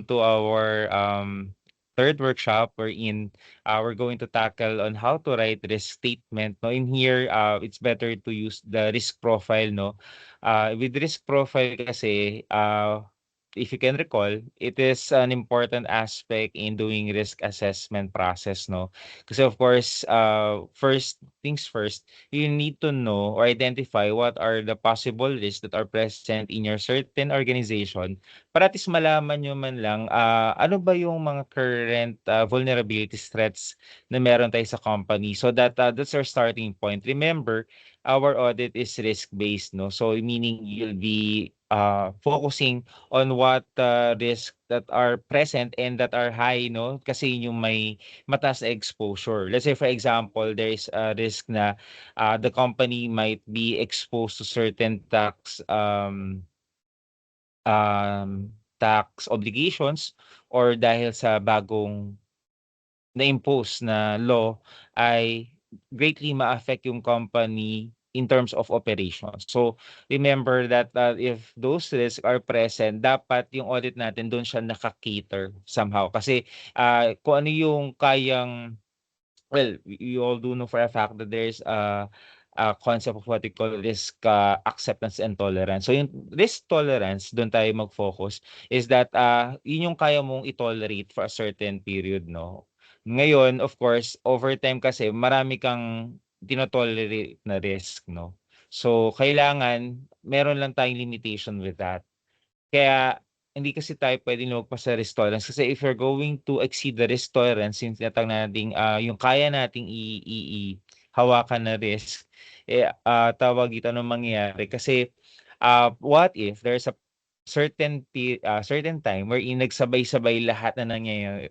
to our third workshop wherein we're going to tackle on how to write risk statement. No, in here, it's better to use the risk profile. No, with risk profile kasi, if you can recall, it is an important aspect in doing risk assessment process. No, kasi of course, first things first, you need to know or identify what are the possible risks that are present in your certain organization para at least malaman niyo man lang, ano ba yung mga current, vulnerabilities, threats na meron tayo sa company so that, that's our starting point. Remember, our audit is risk-based, no? So meaning you'll be, focusing on what, risk that are present and that are high, no? Kasi yun yung may mataas na exposure. Let's say for example, there is a risk na, the company might be exposed to certain tax obligations or dahil sa bagong na-impose na law ay greatly ma-affect yung company in terms of operations. So, remember that, if those risks are present, dapat yung audit natin dun siya naka-cater somehow. Kasi, kung ano yung kayang well, you all do know for a fact that there's a concept of what we call risk acceptance and tolerance. So yung risk tolerance, doon tayo mag-focus, is that yun yung kaya mong i-tolerate for a certain period, no? Ngayon, of course, over time kasi marami kang tinotolerate na risk, no? So kailangan meron lang tayong limitation with that. Kaya hindi kasi tayo puwedeng lumagpas sa risk tolerance kasi if you're going to exceed the risk tolerance yung tinatawag nating, yung kaya nating hawakan na risk, tawag dito, anong mangyayari kasi, what if there's a certain time wherein nagsabay-sabay lahat na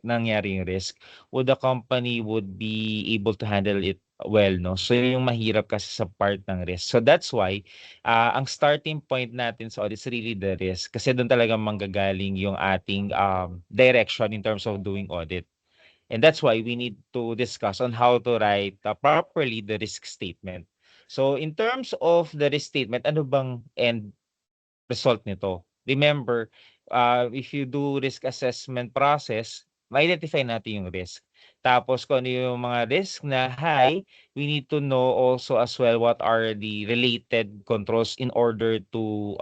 nangyari yung risk, would the company would be able to handle it well, 'no? So yun yung mahirap kasi sa part ng risk. So that's why ang starting point natin sa audit is really the risk kasi do'n talaga manggagaling yung ating, direction in terms of doing audit. And that's why we need to discuss on how to write, properly the risk statement. So in terms of the risk statement, ano bang end result nito? Remember, if you do risk assessment process, ma-identify natin yung risk. Tapos kung ano yung mga risk na high, we need to know also as well what are the related controls in order to,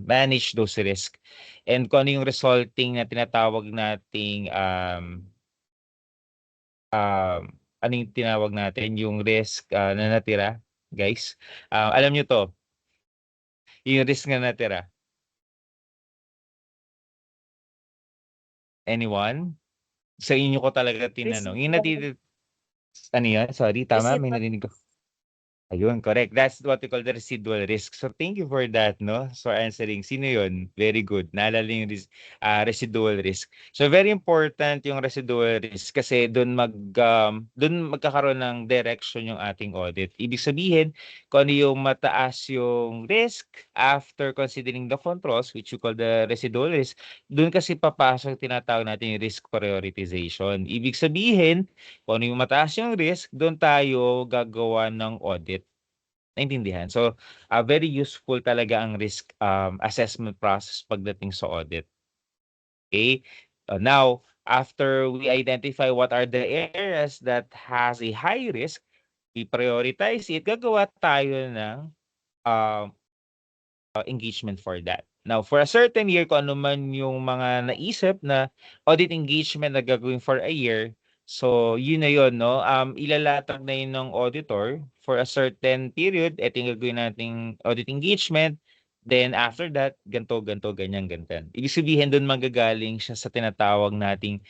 manage those risk. And kung ano yung resulting na tinatawag nating, ano yung tinawag natin, yung risk, na natira, guys? Alam niyo 'to, yung risk na natira, anyone? Sa inyo ko talaga tinanong, yung Residual ano yun? Sorry, tama, may residual narinig ko. Ayun, correct. That's what we call the residual risk. So thank you for that, no? For answering. Sino yun? Very good. Naalala yung residual risk. So very important yung residual risk kasi doon magkakaroon ng direction yung ating audit. Ibig sabihin, kung ano yung mataas yung risk after considering the controls, which you call the residual risk, doon kasi papasok tinatawag natin yung risk prioritization. Ibig sabihin, kung ano yung mataas yung risk, doon tayo gagawa ng audit. Naintindihan? So, very useful talaga ang risk, assessment process pagdating sa audit, okay? Now, after we identify what are the areas that has a high risk, we prioritize it, gagawa tayo ng, engagement for that. Now, for a certain year, kung ano man yung mga naisip na audit engagement na gagawin for a year, so yun na yun, no? Ilalatag na yun ng auditor for a certain period, eto yung gagawin nating audit engagement, then after that, ganto, ganto, ganyan, ganyan. Ibig sabihin doon manggagaling siya sa tinatawag nating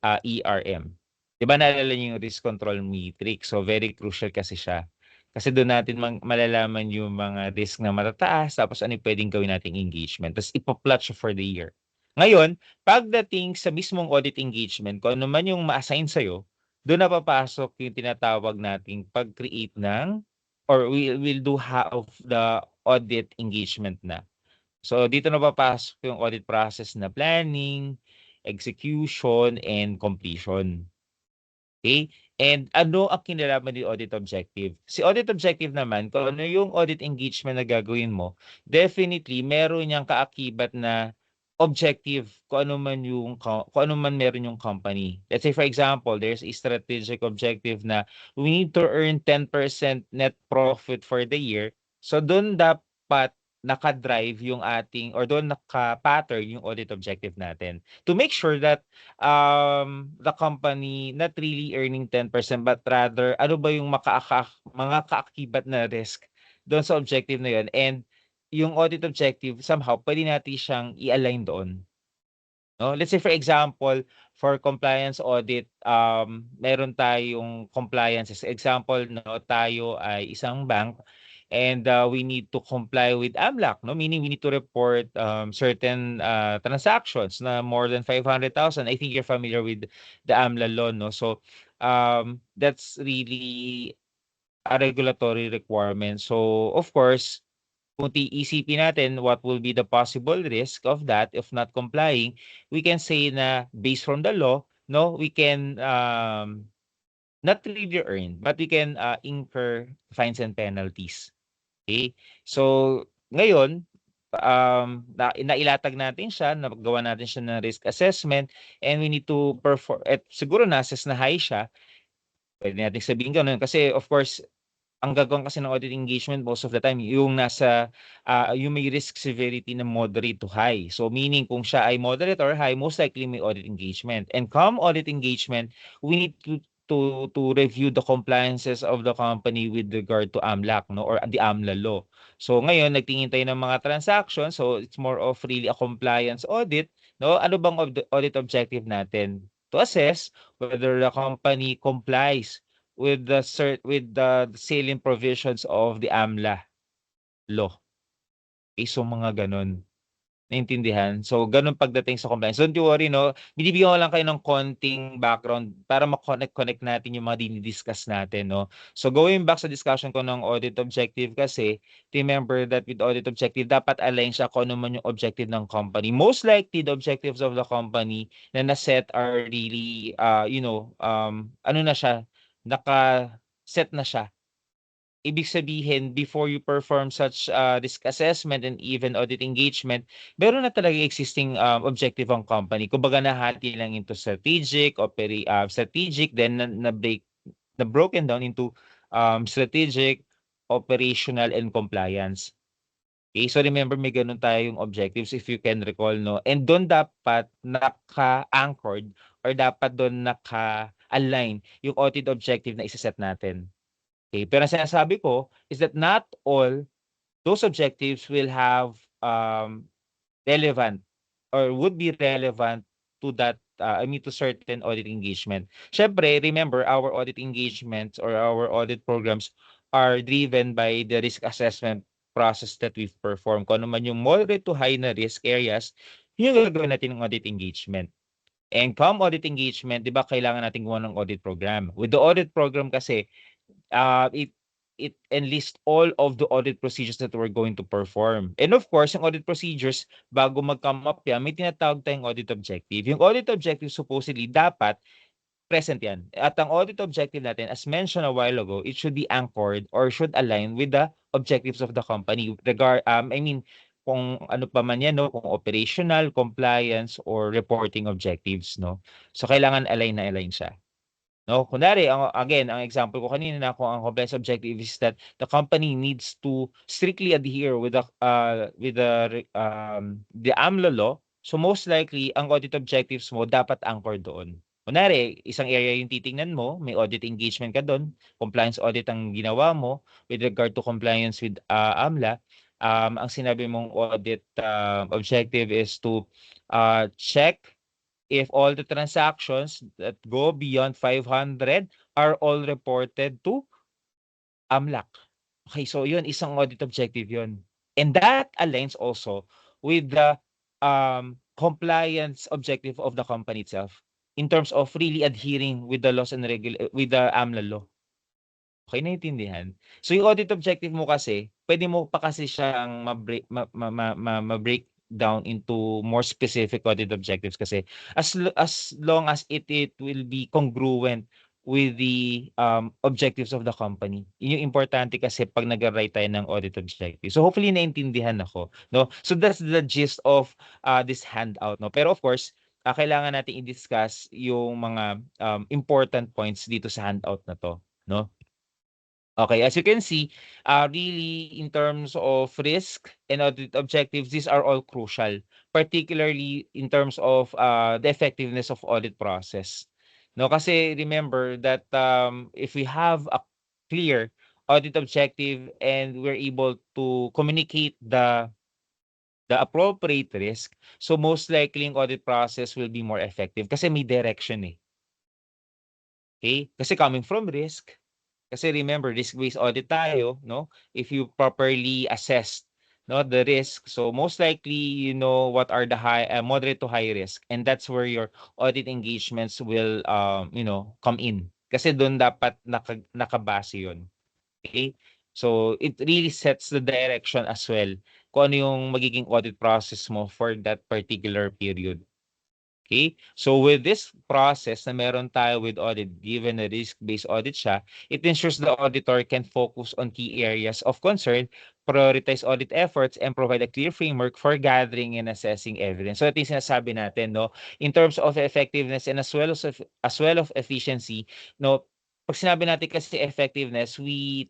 ERM. Di ba naalala niyo yung risk control matrix? So very crucial kasi siya. Kasi doon natin malalaman yung mga risk na matataas tapos ano yung puwedeng gawin nating engagement tapos ipa-plot siya for the year. Ngayon, pagdating sa mismong audit engagement kung ano man yung ma-assign sa'yo, doon na papasok yung tinatawag nating pag-create ng or we'll do half of the audit engagement na. So dito na papasok yung audit process na planning, execution, and completion. Okay? And ano ang kinalaman ni audit objective? Si audit objective naman, kung ano yung audit engagement na gagawin mo, definitely meron niyang kaakibat na objective kung ano man yung kung ano man meron yung company. Let's say for example, there's a strategic objective na we need to earn 10% net profit for the year. So dun dapat naka-drive yung ating or dun naka-pattern yung audit objective natin to make sure that the company not really earning 10% but rather ano ba yung mga kaakibat na risk doon sa objective na yun, and yung audit objective somehow puwede natin siyang i-align doon, 'no? Let's say for example, for compliance audit, meron tayong compliances. Example 'no, tayo ay isang bank and, we need to comply with AMLAC 'no, meaning we need to report, certain, transactions na more than 500,000. I think you're familiar with the AMLA law 'no. So, that's really a regulatory requirement. So, of course, kung iisipin natin what will be the possible risk of that if not complying, we can say na based from the law, no, we can not really earn, but we can incur fines and penalties. Okay? So, ngayon, nailatag natin siya, nagawa natin siya ng risk assessment, and we need to perform, at siguro na-assess na high siya, pwede natin sabihin gano'n kasi of course ang gagawin kasi ng audit engagement most of the time yung nasa, yung may risk severity na moderate to high. So meaning kung siya ay moderate or high, most likely may audit engagement. And come audit engagement, we need to review the compliances of the company with regard to AMLAC 'no, or the AMLA law. So ngayon nagtingin tayo ng mga transactions, so it's more of really a compliance audit 'no. Ano bang audit objective natin? To assess whether the company complies with the salient provisions of the AMLA law. Okay, so mga gano'n, naintindihan? So gano'n pagdating sa compliance. Don't you worry 'no, binibigyan ko lang kayo ng konting background para ma-connect natin yung mga dini-discuss natin 'no. So going back sa discussion ko ng audit objective kasi, remember that with audit objective dapat align siya kung ano man yung objective ng company. Most likely the objectives of the company na na-set are really, ano na siya, naka-set na siya. Ibig sabihin before you perform such, risk assessment and even audit engagement, meron na talaga existing, objective ang company. Kumbaga nahati lang into strategic then na broken down into, strategic, operational, and compliance. Okay, so remember may gano'n tayong objectives if you can recall 'no, and do'n dapat naka-anchored or dapat do'n naka-align yung audit objective na ise-set natin. Okay, pero ang sinasabi ko is that not all those objectives will have, relevant or would be relevant to that, to certain audit engagement. Siyempre, remember our audit engagements or our audit programs are driven by the risk assessment process that we've performed. Kung ano man yung moderate to high na risk areas, yun yung gagawin natin ng audit engagement. And come audit engagement, 'di ba kailangan nating gumawa ng audit program. With the audit program kasi, it enlists all of the audit procedures that we're going to perform. And of course, yung audit procedures, bago mag-come up yan, may tinatawag tayong audit objective. Yung audit objective supposedly dapat present yan. At ang audit objective natin, as mentioned a while ago, it should be anchored or should align with the objectives of the company. Kung ano pa man yan, no? Kung operational, compliance, or reporting objectives. No? So, kailangan align na align siya. No, kunwari ang example ko kanina na kung ang compliance objective is that the company needs to strictly adhere with the AMLO law. So most likely ang audit objectives mo dapat anchored doon. Kunwari isang area yung titingnan mo, may audit engagement ka doon, compliance audit ang ginawa mo with regard to compliance with AMLA. Ang sinabi mong audit objective is to check if all the transactions that go beyond 500 are all reported to AMLAC. Okay, so yun, isang audit objective yun. And that aligns also with the compliance objective of the company itself in terms of really adhering with the laws and with the AMLA law. Okay, naintindihan? So yung audit objective mo kasi, pwede mo pa kasi siyang ma-break down into more specific audit objectives kasi as long as it will be congruent with the objectives of the company. Yun yung importante kasi pag nag-write tayo ng audit objective. So hopefully naintindihan ako, no? So that's the gist of this handout, no? Pero of course, kailangan natin i-discuss yung mga important points dito sa handout na to, no? Okay, as you can see, really in terms of risk and audit objectives, these are all crucial, particularly in terms of the effectiveness of audit process. No, kasi remember that if we have a clear audit objective and we're able to communicate the appropriate risk, so most likely yung audit process will be more effective kasi may direction eh. Okay? Kasi coming from risk, kasi remember, risk-based audit tayo, no? If you properly assess, no, the risk, so most likely you know what are the high, moderate to high risk, and that's where your audit engagements will, come in. Kasi doon dapat nakabase yun. Okay? So it really sets the direction as well kung ano yung magiging audit process mo for that particular period. Okay? So with this process na meron tayo with audit, given na risk-based audit siya, it ensures the auditor can focus on key areas of concern, prioritize audit efforts, and provide a clear framework for gathering and assessing evidence. So ito yung sinasabi natin, no? In terms of effectiveness and as well of efficiency, no? Pag sinabi natin kasi effectiveness, we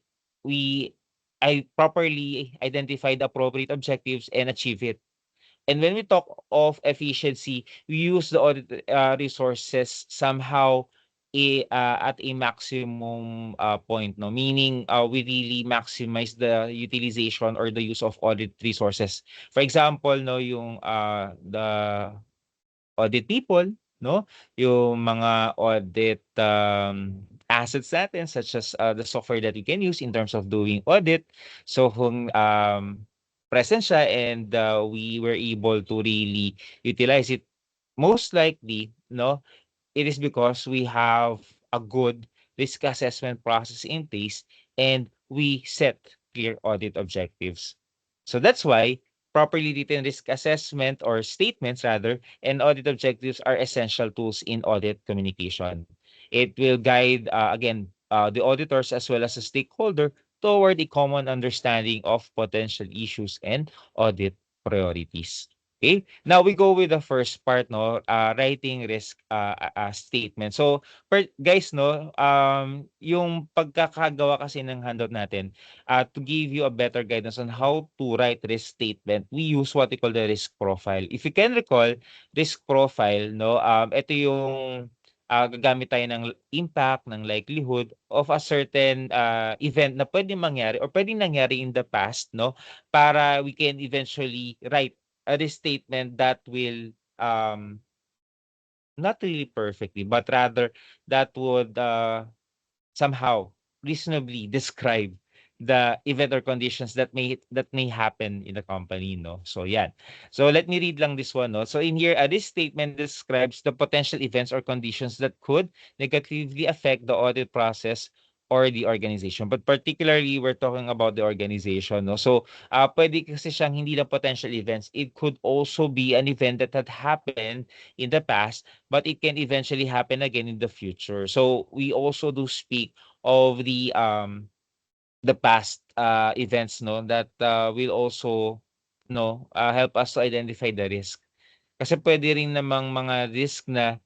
I properly identify the appropriate objectives and achieve it. And when we talk of efficiency, we use the audit resources somehow at a maximum point, no? Meaning, we really maximize the utilization or the use of audit resources. For example, no, yung the audit people, no? Yung mga audit assets natin such as the software that we can use in terms of doing audit. So kung present siya and we were able to really utilize it, most likely, no, it is because we have a good risk assessment process in place and we set clear audit objectives. So that's why properly written risk assessment or statements rather and audit objectives are essential tools in audit communication. It will guide again the auditors as well as the stakeholder toward a common understanding of potential issues and audit priorities. Okay? Now we go with the first part, no, writing risk statement. So, guys, no, yung pagkakagawa kasi ng handout natin, to give you a better guidance on how to write risk statement, we use what we call the risk profile. If you can recall, risk profile, no, ito yung gagamit tayo ng impact, ng likelihood of a certain event na pwedeng mangyari or pwedeng nangyari in the past, no, para we can eventually write a restatement that will not really perfectly, but rather that would somehow reasonably describe the event or conditions that may happen in the company, no? So yeah. So let me read lang this one, no? So in here, this statement describes the potential events or conditions that could negatively affect the audit process or the organization. But particularly, we're talking about the organization, no? So pwede kasi siyang hindi lang potential events. It could also be an event that had happened in the past, but it can eventually happen again in the future. So we also do speak of the past events, no, that will also, no, help us to identify the risk. Kasi pwede rin namang mga risk na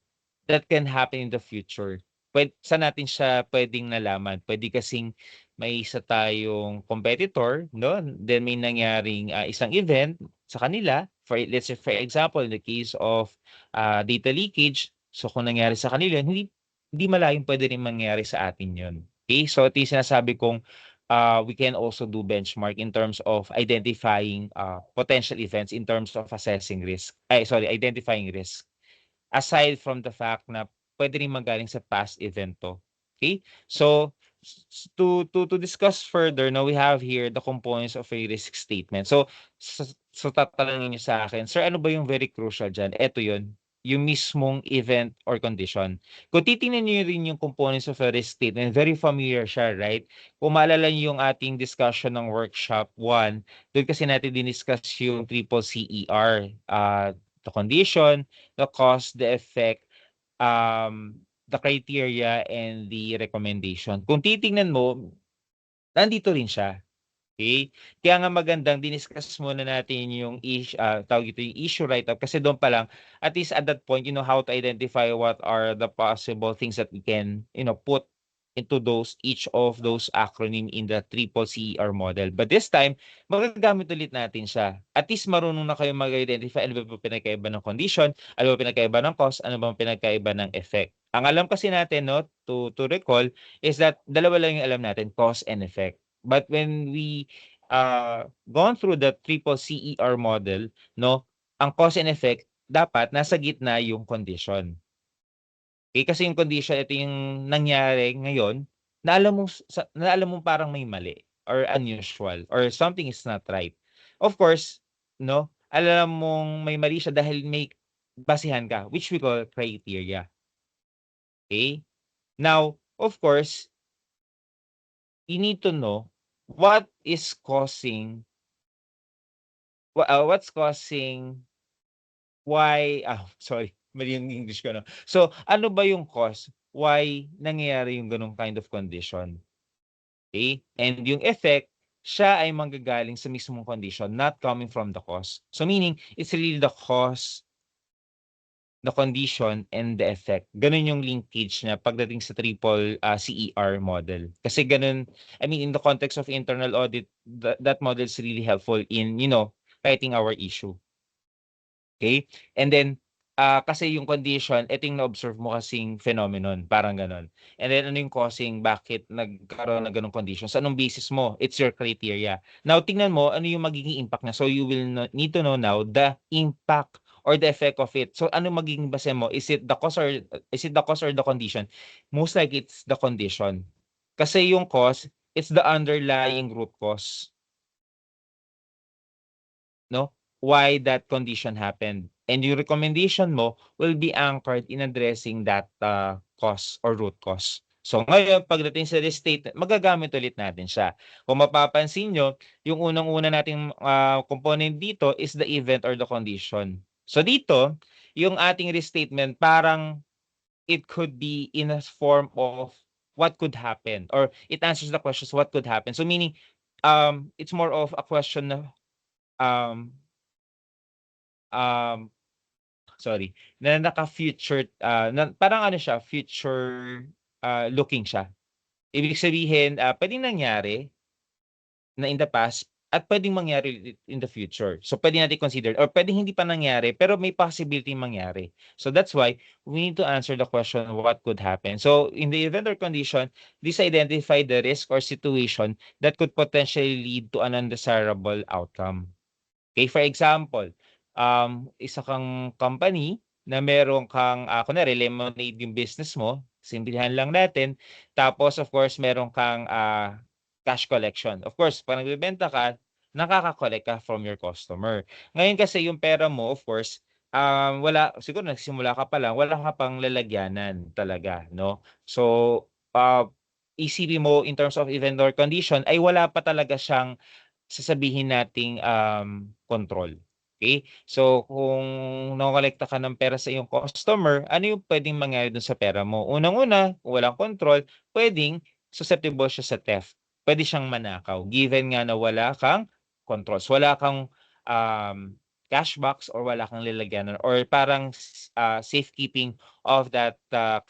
that can happen in the future. Saan natin siya puwedeng nalaman? Puwede kasing may isa tayong competitor, 'no, then may nangyaring, isang event sa kanila. Let's say for example, in the case of, data leakage, so kung nangyari sa kanila, hindi malayong puwede rin mangyari sa atin 'yun. Okay? So ito yung sinasabi kong, we can also do benchmark in terms of identifying, potential events in terms of assessing risk. Identifying risk. Aside from the fact na puwede rin manggaling sa past event 'to, okay? So, to discuss further, now we have here the components of a risk statement. So tatanungin niyo sa akin, "Sir, ano ba yung very crucial diyan?" Eto yun, yung mismong event or condition. Kung titingnan niyo rin yung components of a risk statement, very familiar siya, right? Kung maalala niyo yung ating discussion ng workshop 1, dun kasi natin diniscuss yung triple CER, the condition, the cause, the effect, um, the criteria and the recommendation. Kung titingnan mo, nandito rin siya. Okay? Kaya nga magandang diniscuss muna natin yung tawag ito, yung issue write-up kasi doon pa lang, at least at that point, you know how to identify what are the possible things that we can, put into each of those acronym in the triple CER model. But this time, magagamit ulit natin siya. At least marunong na kayo mag-identify ano ba pinagkaiba ng condition, ano ba pinagkaiba ng cause, ano ba pinagkaiba ng effect. Ang alam kasi natin, no, to recall, is that dalawa lang yung alam natin, cause and effect. But when we gone through the triple CER model, no, ang cause and effect dapat nasa gitna yung condition. Okay, kasi yung condition ito yung nangyari ngayon na alam mo parang may mali or unusual or something is not right. Of course, no, alam mong may mali siya dahil may basehan ka which we call criteria. Okay? Now, of course, you need to know what is causing what's causing why sorry, mali yung English ko 'no. So, ano ba yung cause why nangyayari yung gano'ng kind of condition, okay? And yung effect, siya ay manggagaling sa mismong condition, not coming from the cause. So, meaning it's really the cause, the condition, and the effect. Gano'n yung linkage niya pagdating sa triple, CER model. Kasi gano'n I mean, in the context of internal audit, that model is really helpful in, writing our issue. Okay? And then, kasi yung condition, ito yung na-observe mo kasing phenomenon, parang gano'n. And then ano yung causing, bakit nagkaroon ng gano'ng conditions, anong basis mo? It's your criteria. Now tingnan mo ano yung magiging impact niya. So you will need to know now the impact or the effect of it. So ano magiging base mo? Is it the cause or the condition? Most likely it's the condition. Kasi yung cause, it's the underlying root cause. No? Why that condition happened. And yung recommendation mo will be anchored in addressing that cause or root cause. So ngayon, pagdating sa restatement, magagamit ulit natin siya. Kung mapapansin nyo, yung unang-una nating component dito is the event or the condition. So dito, yung ating restatement, parang it could be in a form of what could happen or it answers the questions what could happen. So meaning, it's more of a question na um, Um, sorry, na naka-future, na parang ano siya, future, looking siya. Ibig sabihin, puwedeng nangyari na in the past at puwedeng mangyari ulit in the future. So, puwede natin consider or puwedeng hindi pa nangyari pero may possibility mangyari. So, that's why we need to answer the question, what could happen? So, in the event or condition, this identify the risk or situation that could potentially lead to an undesirable outcome. Okay, for example, isa kang company na meron kang, kunwari lemonade yung business mo, simplihan lang natin. Tapos of course meron kang, cash collection. Of course 'pag nagbebenta ka, nakaka-collect ka from your customer. Ngayon kasi yung pera mo of course, wala siguro nagsimula ka pa lang, wala ka pang lalagyanan talaga 'no. So, isipin mo in terms of event or condition ay wala pa talaga siyang sasabihin nating, control, okay. So, kung nangongolekta ka ng pera sa iyong customer, ano yung puwedeng mangyari dun sa pera mo? Unang-una, kung walang control, puwedeng susceptible siya sa theft. Puwede siyang manakaw given nga na wala kang controls, wala kang, cash box or wala kang lalagyanan or parang safekeeping of that,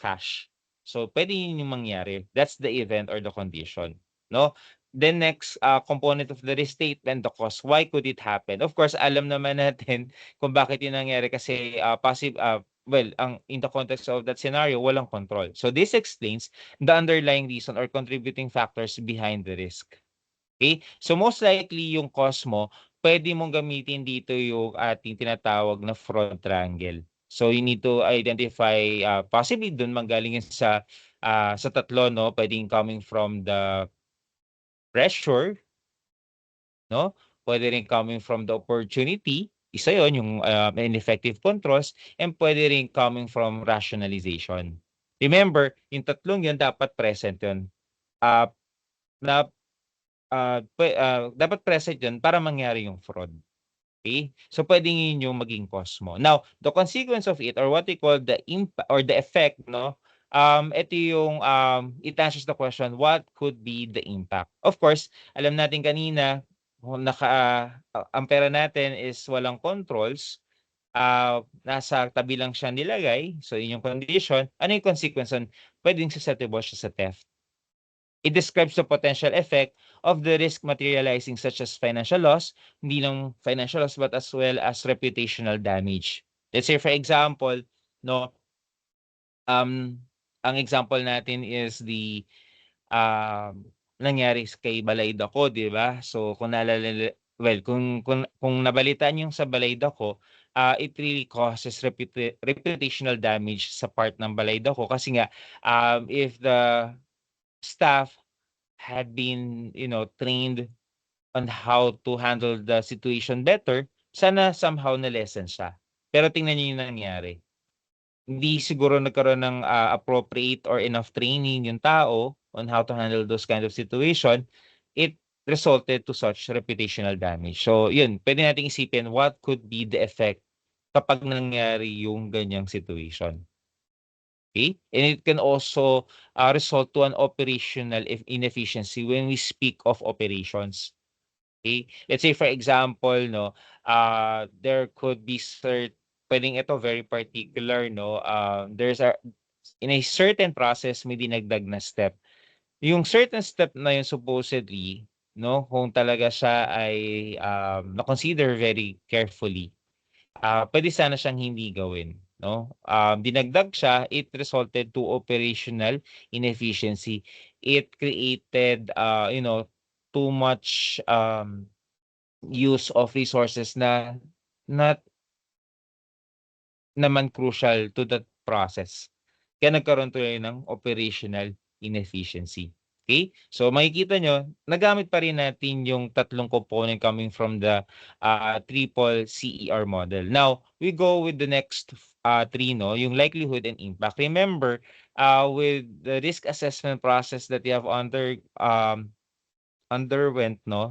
cash. So, puwede yun yung mangyari. That's the event or the condition, 'no? Then next, component of the restatement, the cause. Why could it happen? Of course, alam naman natin kung bakit yun nangyari kasi, well, in the context of that scenario, walang control. So this explains the underlying reason or contributing factors behind the risk. Okay? So most likely yung cause mo, pwede mong gamitin dito yung ating tinatawag na fraud triangle. So you need to identify, possibly dun manggaling yun sa tatlo 'no, puwedeng coming from the pressure, 'no? Puwede rin coming from the opportunity, isa 'yun yung, ineffective controls and puwede rin coming from rationalization. Remember, yung tatlong 'yun dapat present 'yun. Ah, na, dapat present 'yun para mangyari yung fraud, okey? So, puwedeng 'yun yung maging cause mo. Now, the consequence of it or what we call the or the effect 'no, ito yung, it answers the question, what could be the impact? Of course, alam natin kanina, kung ang pera natin is walang controls, nasa tabi lang siya nilagay, so yun yung condition. Ano yung consequence nun? Puwedeng susceptible siya sa theft. It describes the potential effect of the risk materializing such as financial loss, hindi lang financial loss but as well as reputational damage. Let's say for example, no, ang example natin is nangyari kay Balay-Dako, 'di ba? So kung well, kung nabalitaan yung sa Balay-Dako, it really causes reputational damage sa part ng Balay-Dako kasi nga, if the staff had been, trained on how to handle the situation better, sana somehow na-lessen siya. Pero tingnan niyo yung nangyari. Hindi siguro nagkaroon ng, appropriate or enough training yung tao on how to handle those kind of situation, it resulted to such reputational damage. So yun, puwede nating isipin what could be the effect kapag nangyari yung ganyang situation, okay? And it can also, result to an operational inefficiency when we speak of operations. Okay? Let's say for example 'no, there could be puwedeng ito very particular 'no, in a certain process may dinagdag na step. Yung certain step na yun supposedly 'no, kung talaga siya ay, na-consider very carefully, puwede sana siyang hindi gawin 'no. Dinagdag siya, it resulted to operational inefficiency. It created, too much, use of resources na not naman crucial to that process. Kaya nagkaroon tuloy ng operational inefficiency. Okay? So makikita nyo, nagamit pa rin natin yung tatlong component coming from the triple CER model. Now, we go with the next three, no? Yung likelihood and impact. Remember, with the risk assessment process that you have underwent 'no,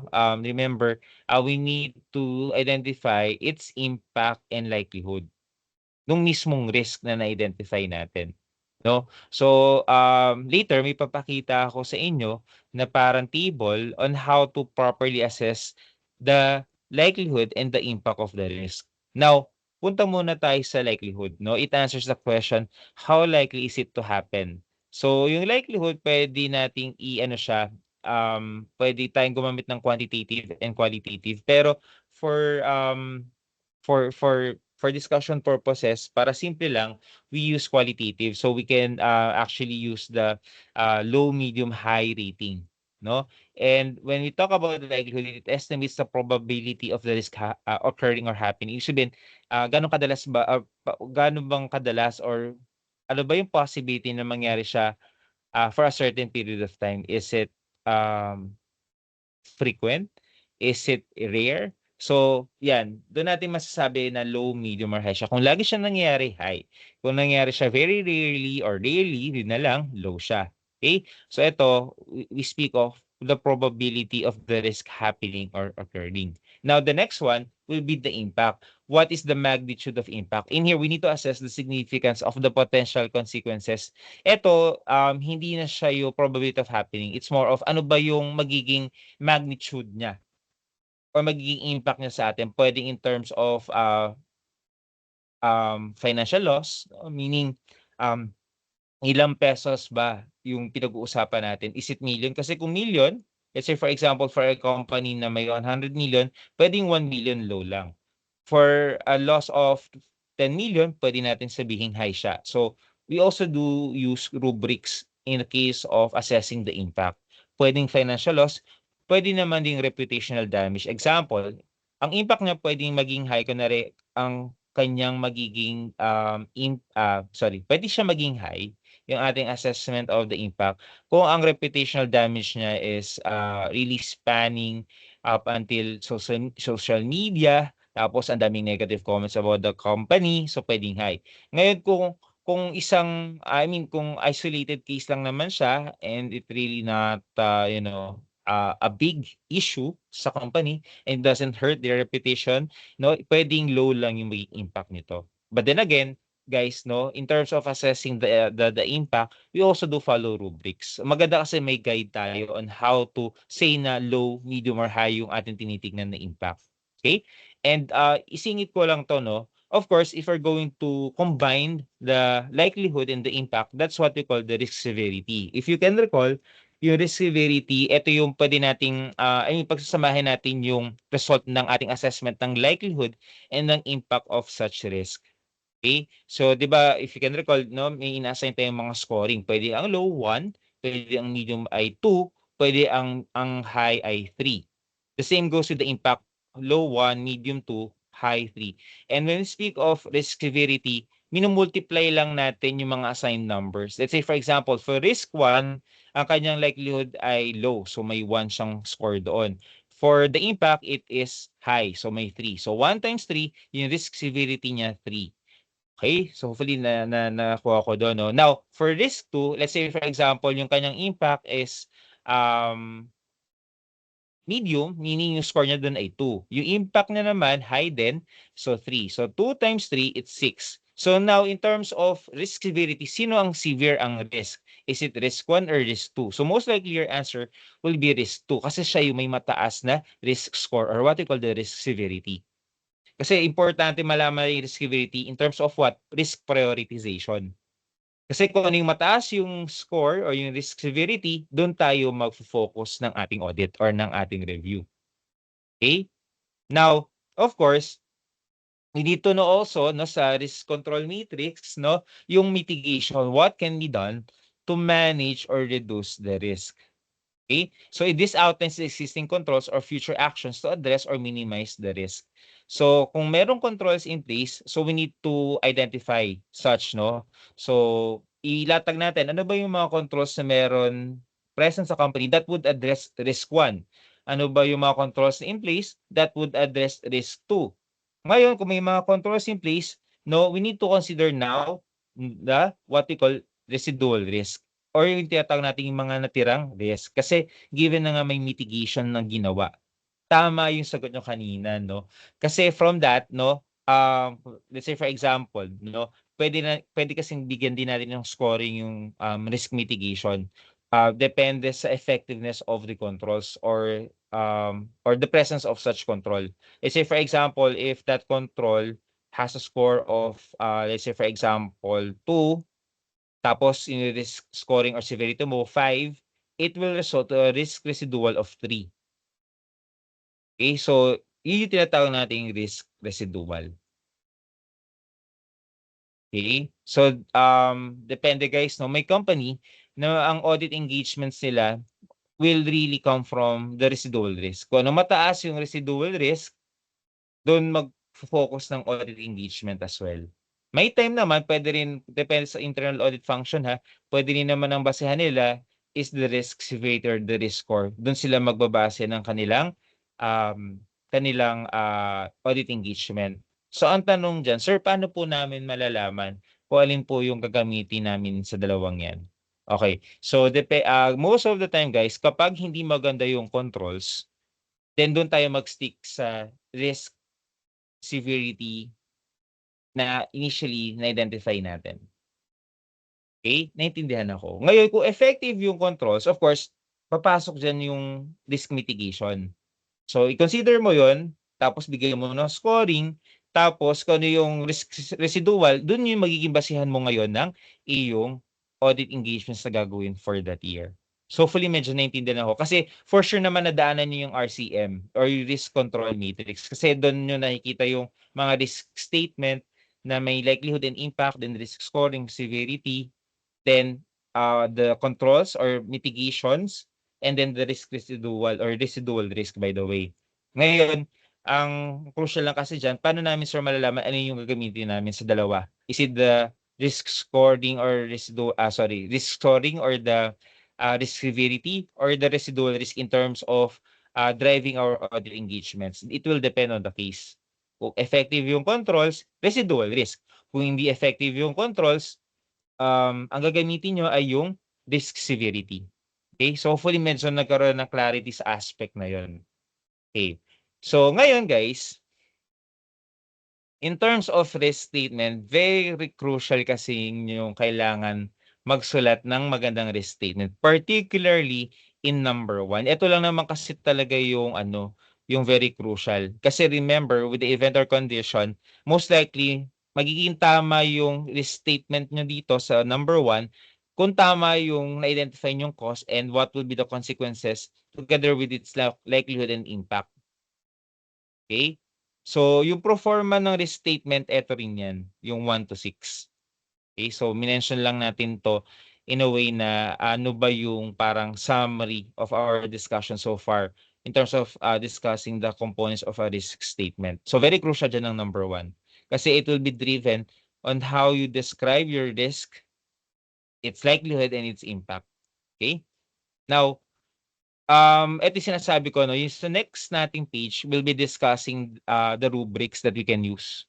remember, we need to identify its impact and likelihood nung mismong risk na na-identify natin, 'no. So, later may papakita ako sa inyo na parang table on how to properly assess the likelihood and the impact of the risk. Now, punta muna tayo sa likelihood 'no, it answers the question, how likely is it to happen? So, yung likelihood puwede nating i-ano siya, puwede tayong gumamit ng quantitative and qualitative pero for, for discussion purposes, para simple lang, we use qualitative. So we can actually use the low, medium, high rating, no? And when we talk about the likelihood, it estimates the probability of the risk occurring or happening. Ibig sabihin, gano'ng kadalas ba, gaano bang kadalas or ano ba yung possibility na mangyari siya for a certain period of time? Is it um, frequent? Is it rare? So, 'yan, do'n natin masasabi na low, medium, or high siya. Kung lagi siyang nangyayari, high. Kung nangyari siya very rarely or rarely, yun na lang, low siya. Okay? So ito, we speak of the probability of the risk happening or occurring. Now, the next one will be the impact. What is the magnitude of impact? In here, we need to assess the significance of the potential consequences. Ito, hindi na siya yung probability of happening. It's more of ano ba yung magiging magnitude niya or magiging impact niya sa atin. Puwedeng in terms of, financial loss, meaning, um, ilang pesos ba yung pinag-uusapan natin? Is it million? Kasi kung million, let's say for example, for a company na may 100 million, puwedeng 1 million low lang. For a loss of 10 million, puwede natin sabihing high siya. So, we also do use rubrics in the case of assessing the impact. Puwedeng financial loss, puwede naman ding reputational damage. Example, ang impact niya puwedeng maging high, kunwari ang kanyang magiging, puwede siya maging high, yung ating assessment of the impact kung ang reputational damage niya is, really spanning up until social media, tapos ang daming negative comments about the company, so puwedeng high. Ngayon kung kung isolated case lang naman siya and it really not, a big issue sa company and doesn't hurt their reputation, 'no, puwedeng low lang yung magiging impact nito. But then again, guys, no, in terms of assessing the impact, we also do follow rubrics. Maganda kasi may guide tayo on how to say na low, medium, or high yung ating tinitignan na impact. Okay? And isingit ko lang to, no? Of course, if we're going to combine the likelihood and the impact, that's what we call the risk severity. If you can recall, yung risk severity, ito yung pwede nating, pagsasamahin natin yung result ng ating assessment ng likelihood and ng impact of such risk. Okay? So, 'di ba, if you can recall, no, may ina-assign tayong mga scoring. Pwede ang low 1, pwede ang medium ay 2, pwede ang high ay 3. The same goes with the impact, low 1, medium 2, high 3. And when we speak of risk severity, minumultiply lang natin yung mga assigned numbers. Let's say for example, for risk 1, ang kanyang likelihood ay low. So may 1 siyang score doon. For the impact, it is high. So may 3. So 1 times 3, yung risk severity niya 3. Okay, so hopefully nakuha ko doon, no? Now, for risk 2, let's say for example, yung kanyang impact is medium, meaning yung score niya doon ay 2. Yung impact niya naman, high din, so 3. So 2 times 3, it's 6. So now, in terms of risk severity, sino ang severe ang risk? Is it risk 1 or risk 2? So most likely your answer will be risk 2 kasi siya yung may mataas na risk score or what we call the risk severity. Kasi importante malaman yung risk severity in terms of what? Risk prioritization. Kasi kung ano yung mataas yung score or yung risk severity, doon tayo mag-focus ng ating audit or ng ating review. Okay? Now, of course, we need to know also, no, sa risk control matrix, no, yung mitigation, what can be done to manage or reduce the risk. Okay? So this outlines the existing controls or future actions to address or minimize the risk. So kung merong controls in place, so we need to identify such, no? So ilatag natin, ano ba yung mga controls na meron present sa company that would address risk 1? Ano ba yung mga controls na in place that would address risk 2? Ngayon, kung may mga controls in place, no, we need to consider now the what we call residual risk or yung tinatawag nating mga natirang risk. Kasi given na nga may mitigation na ginawa, tama yung sagot niyo kanina, no? Kasi from that, no, let's say for example, no, pwede kasing bigyan din natin ng scoring yung risk mitigation. Depende sa effectiveness of the controls or the presence of such control. Let's say for example, if that control has a score of let's say for example 2, tapos yung risk scoring or severity mo 5, it will result to a risk residual of 3. Okay, so yun yung tinatawag nating risk residual. Okay? So, depende guys, no? May company na ang audit engagements nila will really come from the residual risk. Kung ano mataas yung residual risk, doon mag-focus ng audit engagement as well. May time naman, pwede rin, depende sa internal audit function ha, pwede rin naman ang basehan nila is the risk severity or the risk score. Doon sila magbabase ng kanilang audit engagement. So ang tanong dyan, sir, paano po namin malalaman kung alin po yung gagamitin namin sa dalawang yan? Okay, so most of the time guys, kapag hindi maganda yung controls, then doon tayo mag-stick sa risk severity na initially na-identify natin. Okay, naintindihan ako. Ngayon kung effective yung controls, of course, papasok diyan yung risk mitigation. So i-consider mo 'yon, tapos bigyan mo ng scoring, tapos kung ano yung risk residual, dun yung magiging basehan mo ngayon ng iyong audit engagements na gagawin for that year. So hopefully medyo naintindihan ako. Kasi for sure naman nadaanan niyo yung RCM or yung risk control matrix. Kasi doon niyo nakikita yung mga risk statement na may likelihood and impact, then risk scoring, severity, then the controls or mitigations, and then the risk residual or residual risk by the way. Ngayon, ang crucial lang kasi diyan, paano namin sir malalaman ano yung gagamitin namin sa dalawa? Is it the risk scoring or risk scoring or the risk severity or the residual risk in terms of driving our audit engagements? It will depend on the case. Kung effective yung controls, residual risk. Kung hindi effective yung controls, ang gagamitin nyo ay yung risk severity. Okay? So hopefully medyo nagkaroon ng clarity sa aspect na yon. Okay. So ngayon guys, In terms of risk statement, very crucial kasi yung kailangan magsulat ng magandang risk statement, particularly in number 1. Ito lang naman kasi talaga yung ano, yung very crucial. Kasi remember, with the event or condition, most likely magiging tama yung risk statement nyo dito sa number 1 kung tama yung na-identify yung cause and what will be the consequences together with its likelihood and impact. Okay? So, yung proforma ng restatement, eto rin yan, yung 1 to 6. Okay? So, minention lang natin to in a way na ano ba yung parang summary of our discussion so far in terms of discussing the components of a risk statement. So, very crucial dyan ng number 1. Kasi it will be driven on how you describe your risk, its likelihood, and its impact. Okay? Now, ito yung sinasabi ko 'no, yung sa next nating page, we'll be discussing, the rubrics that we can use,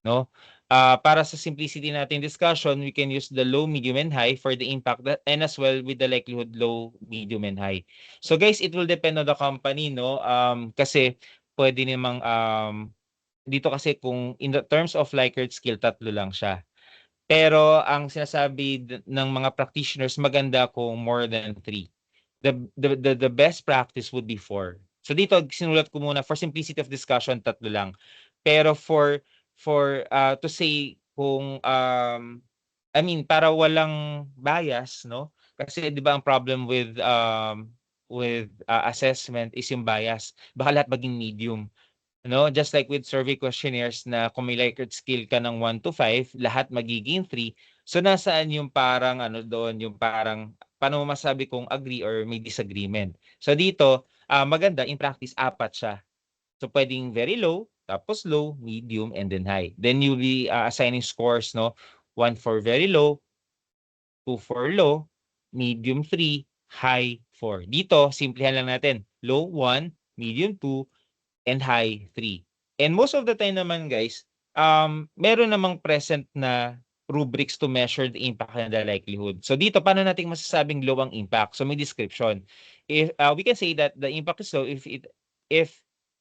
'no? Para sa simplicity nating discussion, we can use the low, medium, and high for the impact that and as well with the likelihood low, medium, and high. So guys, it will depend on the company 'no, kasi puwede namang, dito kasi kung in the terms of Likert skill, 3 lang siya. Pero ang sinasabi ng mga practitioners, maganda kung more than 3. The best practice would be 4. So dito sinulat ko muna for simplicity of discussion 3 lang. Pero to say kung, I mean para walang bias 'no, kasi 'di ba ang problem with assessment is yung bias. Baka lahat maging medium. No, just like with survey questionnaires na kung may Likert scale ka ng 1 to 5, lahat magiging 3. So, nasaan yung parang ano doon, yung parang paano mo masabi kung agree or may disagreement. So, dito, maganda in practice 4 siya. So, puwedeng very low, tapos low, medium, and then high. Then you'll be, assigning scores 'no, 1 for very low, 2 for low, medium 3, high 4. Dito simplehan lang natin, low 1, medium 2, and high 3. And most of the time naman guys, meron namang present na rubrics to measure the impact and the likelihood. So dito, paano natin masasabing low ang impact? So may description. If we can say that the impact is low if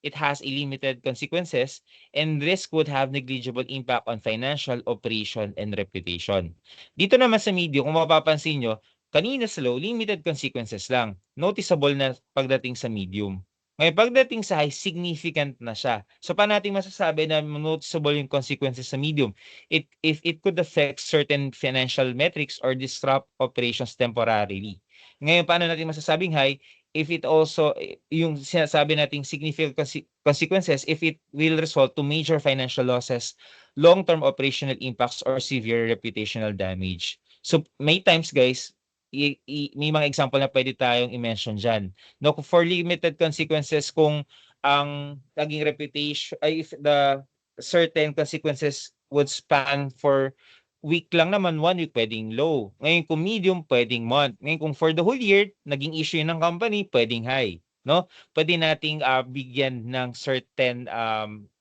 it has a limited consequences and risk would have negligible impact on financial, operation, and reputation. Dito naman sa medium, kung mapapansin nyo, kanina sa low, limited consequences lang. Noticeable na pagdating sa medium. Ngayon pagdating sa high, significant na siya. So paano natin masasabi na noticeable yung consequences sa medium? If it could affect certain financial metrics or disrupt operations temporarily. Ngayon paano natin masasabing high? If it also yung sinasabi nating significant consequences, if it will result to major financial losses, long-term operational impacts, or severe reputational damage. So may times guys, may mga example na pwede tayong i-mention diyan. No, for limited consequences kung ang naging reputation ay if the certain consequences would span for week lang naman, 1 week pwedeng low. Ngayon kung medium, pwedeng month. Ngayon kung for the whole year, naging issue yun ng company, pwedeng high. No? Pwede nating bigyan ng certain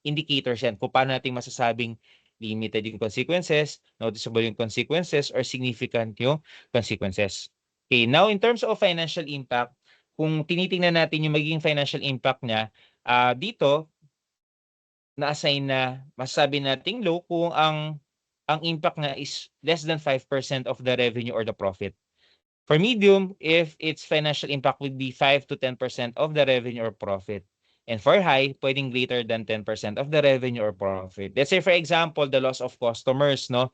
indicators yan kung paano nating masasabing limited yung consequences, noticeable yung consequences, or significant yung consequences. Okay, now in terms of financial impact, kung tinitingnan natin yung magiging financial impact niya, dito na-assign na masasabi nating low kung ang impact niya is less than 5% of the revenue or the profit. For medium, if its financial impact would be 5 to 10% of the revenue or profit. And for high, pwedeng greater than 10% of the revenue or profit. Let's say for example, the loss of customers, no?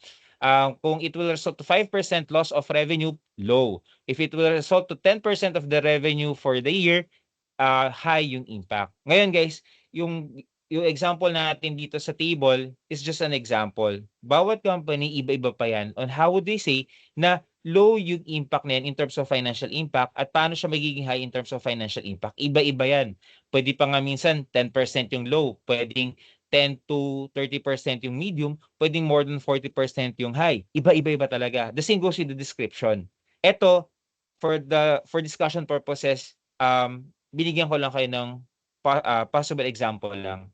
Kung it will result to 5% loss of revenue, low. If it will result to 10% of the revenue for the year, high yung impact. Ngayon guys, yung example natin dito sa table is just an example. Bawat company, iba-iba pa yan on how would they say na low yung impact na yan in terms of financial impact at paano siya magiging high in terms of financial impact. Iba-iba yan. Pwede pa nga minsan 10% yung low, pwedeng 10 to 30% yung medium, pwedeng more than 40% yung high. Iba-iba talaga. The same goes with the description. Ito, for discussion purposes, binigyan ko lang kayo ng possible example lang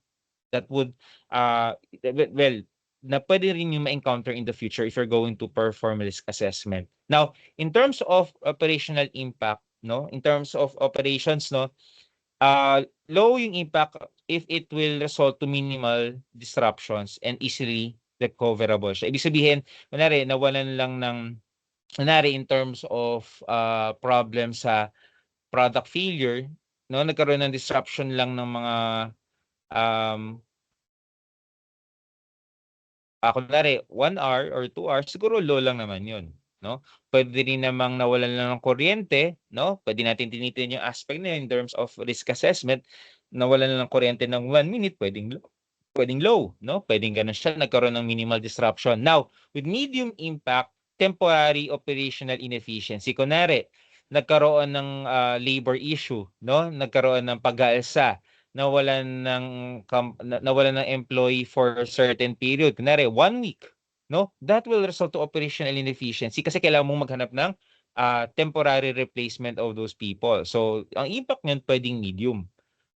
that would well na pwede rin yung ma-encounter in the future if you're going to perform risk assessment. Now, in terms of operational impact, no, in terms of operations, no, low yung impact if it will result to minimal disruptions and easily recoverable siya. Ibig sabihin, kunwari nawalan lang ng kunwari in terms of, problem sa product failure 'no, nagkaroon ng disruption lang ng mga, um kunwari 1 hour or 2 hours siguro low lang naman yun, 'no? Puwede rin namang nawalan lang ng kuryente, 'no? Puwede natin tinitingnan yung aspect na yun in terms of risk assessment. Nawalan lang ng kuryente ng 1 minute puwedeng low, 'no? Puwedeng gano'n siya, nagkaroon ng minimal disruption. Now, with medium impact, temporary operational inefficiency. Kunwari nagkaroon ng, labor issue, 'no? Nagkaroon ng pag-aalsa, nawalan ng nawalan ng employee for a certain period, kunwari 1 week, 'no? That will result to operational inefficiency kasi kailangan mong maghanap ng, temporary replacement of those people. So, ang impact niyan puwedeng medium.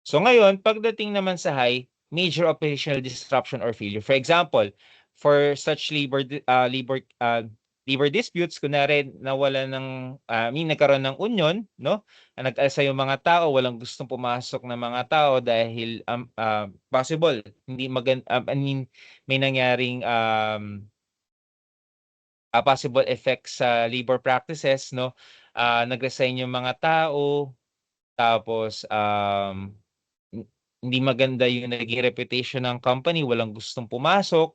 So ngayon, pagdating naman sa high, major operational disruption or failure. For example, for such labor disputes, kunwari nawala ng, nagkaroon ng union, no? Nag-alsa yung mga tao, walang gustong pumasok na mga tao dahil possible hindi may nangyaring possible effects sa labor practices, no? Nag-resign yung mga tao, tapos hindi maganda yung naging reputation ng company, walang gustong pumasok.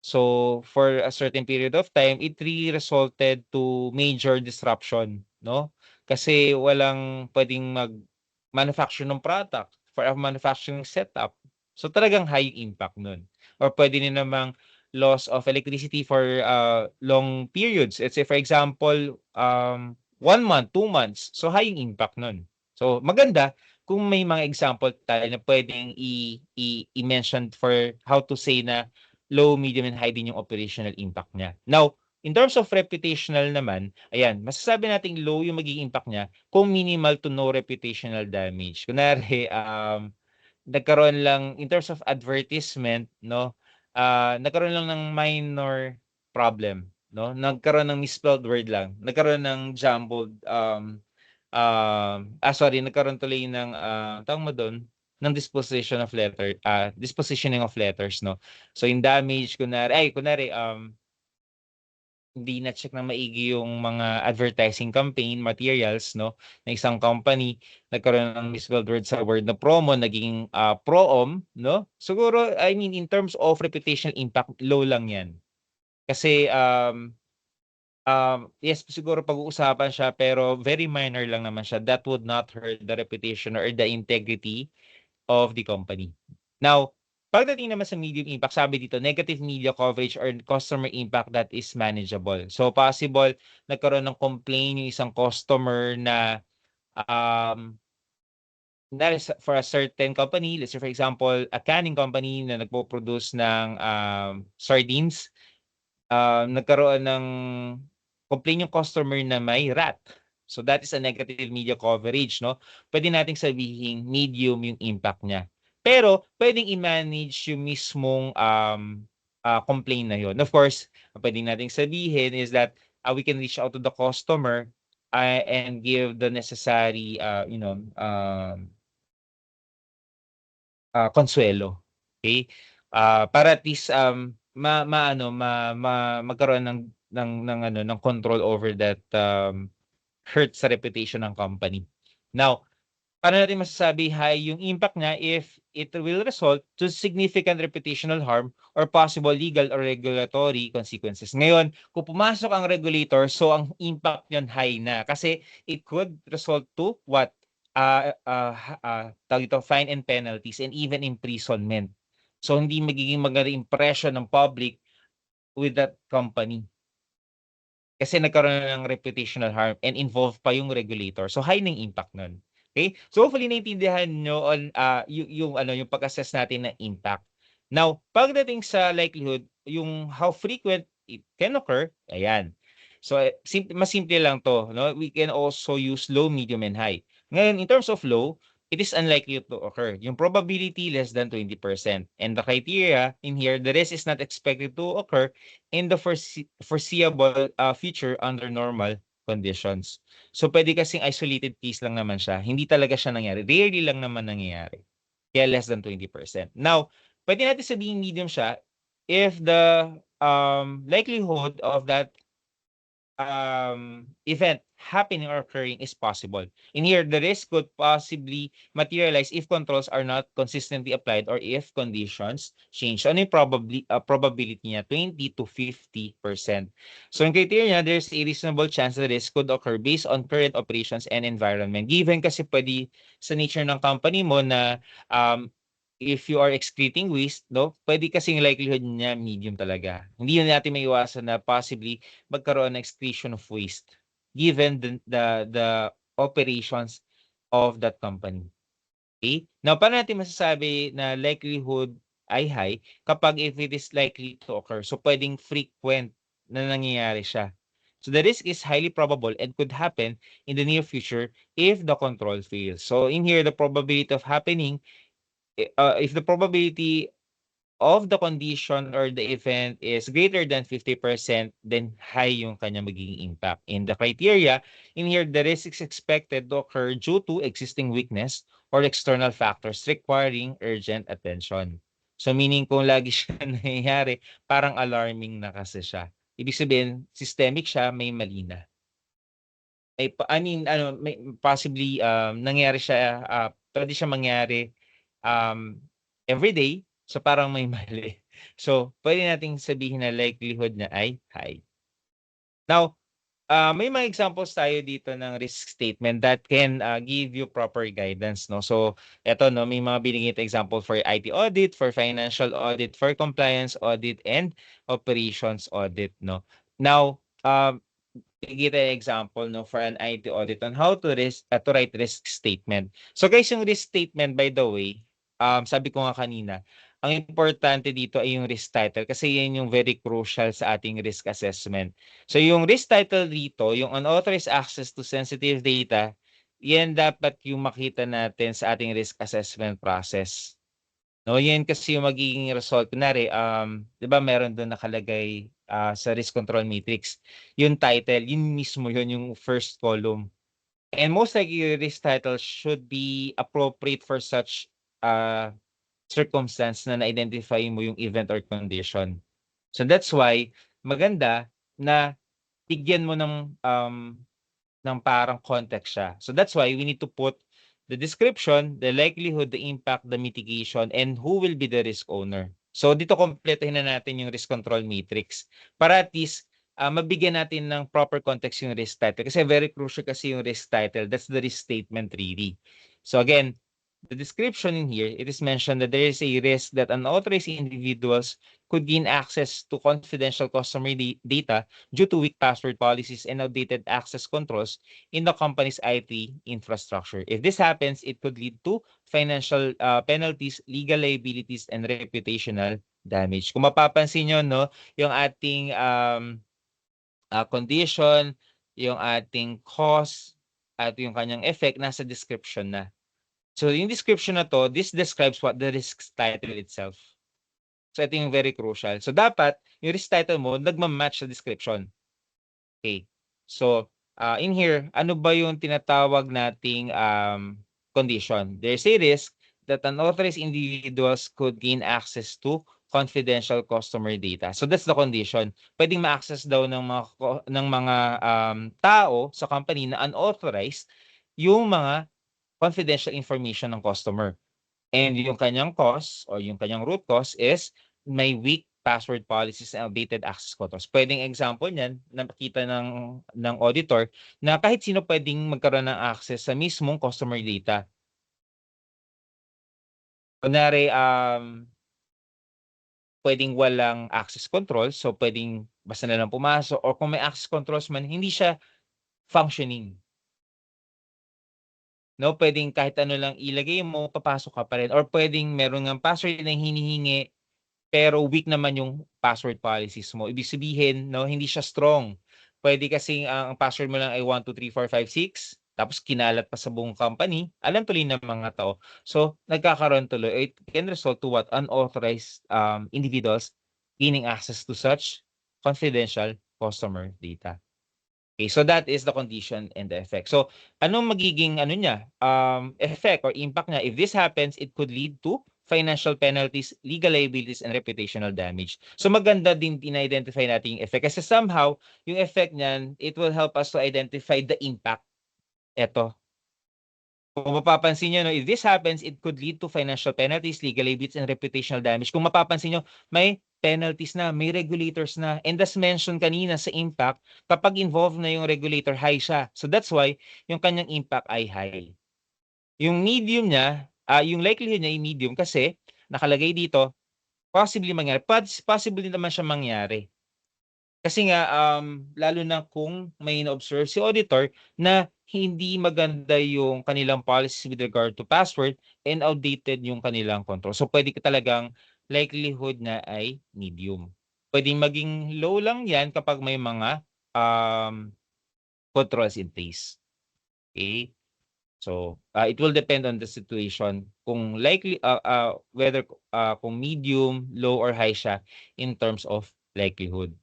So, for a certain period of time, it really resulted to major disruption, no? Kasi walang puwedeng mag-manufacture ng product for a manufacturing setup. So, talagang high impact nun. Or puwede din namang loss of electricity for, long periods. Let's say for example, 1 month, 2 months. So, high yung impact nun. So, maganda kung may mga example tayo na puwedeng i-mention for how to say na low, medium, and high din yung operational impact niya. Now, in terms of reputational naman, ayan, masasabi nating low yung magiging impact niya kung minimal to no reputational damage. Kunwari, nagkaroon lang in terms of advertisement, 'no, nagkaroon lang ng minor problem, 'no? Nagkaroon ng misspelled word lang, nagkaroon ng jumbled, nagkaroon tuloy ng, tawag mo dun, ng dispositioning of letters, 'no? So, yung damage kunwari, hindi na-check ng maigi yung mga advertising campaign materials, 'no, ng isang company, nagkaroon ng misspelled word sa word na promo, naging, pro-om, 'no? Siguro, I mean, in terms of reputational impact, low lang 'yan. Kasi, yes, siguro pag-uusapan siya pero very minor lang naman siya. That would not hurt the reputation or the integrity of the company. Now, pagdating naman sa medium impact, sabi dito, negative media coverage or customer impact that is manageable. So, possible nagkaroon ng complaint yung isang customer na um, for a certain company, let's say for example, a canning company na nagpo-produce ng sardines, nagkaroon ng complaint yung customer na may rat. So that is a negative media coverage, no? Pwede nating sabihin medium yung impact niya. Pero pwedeng i-manage yung mismong complaint na yun. Of course, pwedeng nating sabihin is that we can reach out to the customer and give the necessary konsuelo. Okay? Para at least magkaroon ng control over that hurt sa reputation ng company. Now, paano natin masasabi high yung impact niya if it will result to significant reputational harm or possible legal or regulatory consequences. Ngayon, kung pumasok ang regulator, so ang impact niyan high na kasi it could result to what? Tawag ito, fine and penalties and even imprisonment. So hindi magiging maganda impression ng public with that company. Kasi nagkaroon na ng reputational harm and involved pa yung regulator. So high ng impact nun. Okay? So hopefully naintindihan nyo on yung pag-assess natin ng impact. Now, pagdating sa likelihood, yung how frequent it can occur, ayan. So mas simple lang to, no? We can also use low, medium, and high. Ngayon, in terms of low, it is unlikely to occur. Yung probability less than 20%. And the criteria in here, the risk is not expected to occur in the foreseeable future under normal conditions. So pwede kasing isolated case lang naman siya. Hindi talaga siya nangyari. Rarely lang naman nangyayari. Kaya less than 20%. Now, pwede natin sabihin medium siya if the likelihood of that event happening or occurring is possible. In here, the risk could possibly materialize if controls are not consistently applied or if conditions change. So, ano yung probability niya? 20 to 50%. So, in criteria, there's a reasonable chance the risk could occur based on current operations and environment. Given kasi pwede sa nature ng company mo na if you are excreting waste, no, pwede kasing likelihood niya medium talaga. Hindi na natin maiwasan na possibly magkaroon ng excretion of waste given the operations of that company. Okay? Now, paano natin masasabi na likelihood ay high kapag if it is likely to occur? So, pwedeng frequent na nangyayari siya. So, the risk is highly probable and could happen in the near future if the control fails. So, in here, the probability of happening, if the probability of the condition or the event is greater than 50%, then high yung kanya magiging impact. In the criteria, in here, the risk is expected to occur due to existing weakness or external factors requiring urgent attention. So meaning kung lagi siya nangyayari, parang alarming na kasi siya. Ibig sabihin, systemic siya, may mali na. I mean, may possibly nangyari siya, pwede siya mangyari everyday, so parang may mali. So, pwede nating sabihin na likelihood na ay high. Now, may mga examples tayo dito ng risk statement that can give you proper guidance, no? So, eto, no, may mga binigay example for IT audit, for financial audit, for compliance audit, and operations audit, no? Now, give an example, no, for an IT audit on how to write risk statement. So guys, yung risk statement, by the way, sabi ko nga kanina, ang importante dito ay yung risk title kasi yan yung very crucial sa ating risk assessment. So yung risk title dito, yung unauthorized access to sensitive data, yan dapat yung makita natin sa ating risk assessment process. No, yan kasi yung magiging result. Kunwari, 'di ba meron doon nakalagay sa risk control matrix, yung title, yun mismo yun yung first column. And most likely, your risk title should be appropriate for such circumstance na na-identify mo yung event or condition. So that's why maganda na bigyan mo ng parang context siya. So that's why we need to put the description, the likelihood, the impact, the mitigation, and who will be the risk owner. So dito kompletuhin na natin yung risk control matrix para at least mabigyan natin ng proper context yung risk title. Kasi very crucial kasi yung risk title. That's the risk statement really. So again, the description in here, it is mentioned that there is a risk that unauthorized individuals could gain access to confidential customer data due to weak password policies and outdated access controls in the company's IT infrastructure. If this happens, it could lead to financial penalties, legal liabilities, and reputational damage. Kung mapapansin nyo, no, yung ating condition, yung ating cause, at yung kanyang effect, nasa description na. So yung description na to, this describes what the risk title itself. So ito yung very crucial. So dapat, yung risk title mo, nagmamatch sa description. Okay. So, in here, ano ba yung tinatawag nating condition? There's a risk that unauthorized individuals could gain access to confidential customer data. So that's the condition. Pwedeng ma-access daw ng mga tao sa company na unauthorized yung mga confidential information ng customer. And yung kanyang cause or yung kanyang root cause is may weak password policies and outdated access controls. Pwedeng example niyan na makita ng auditor na kahit sino pwedeng magkaroon ng access sa mismong customer data. Kunwari, pwedeng walang access control, so pwedeng basta na lang pumasok, or kung may access controls man, hindi siya functioning. No, pwedeng kahit ano lang ilagay mo, papasok ka pa rin. Or pwedeng meron ngang password na hinihingi, pero weak naman yung password policies mo. Ibig sabihin, no, hindi siya strong. Pwede kasing ang password mo lang ay 1, 2, 3, 4, 5, 6, tapos kinalat pa sa buong company, alam tuloy ng mga tao. So, nagkakaroon tuloy. It can result to what? Unauthorized individuals gaining access to such confidential customer data. Okay, so that is the condition and the effect. So, anong magiging ano niya, effect or impact niya? If this happens, it could lead to financial penalties, legal liabilities, and reputational damage. So, maganda din ina-identify natin yung effect kasi somehow, yung effect niyan, it will help us to identify the impact. Eto, kung mapapansin niyo 'no, if this happens, it could lead to financial penalties, legal liabilities, and reputational damage. Kung mapapansin niyo, may penalties na, may regulators na. And as mentioned kanina sa impact, kapag involved na yung regulator, high siya. So that's why yung kanyang impact ay high. Yung medium niya, yung likelihood niya ay medium kasi nakalagay dito, possibly mangyari. Possible din naman siya mangyari. Kasi nga, lalo na kung may na-observe si auditor na hindi maganda yung kanilang policies with regard to password and outdated yung kanilang control. So, pwede ka talagang likelihood na ay medium. Pwedeng maging low lang yan kapag may mga controls in place. Okay? So, it will depend on the situation kung likely, whether kung medium, low, or high siya in terms of likelihood.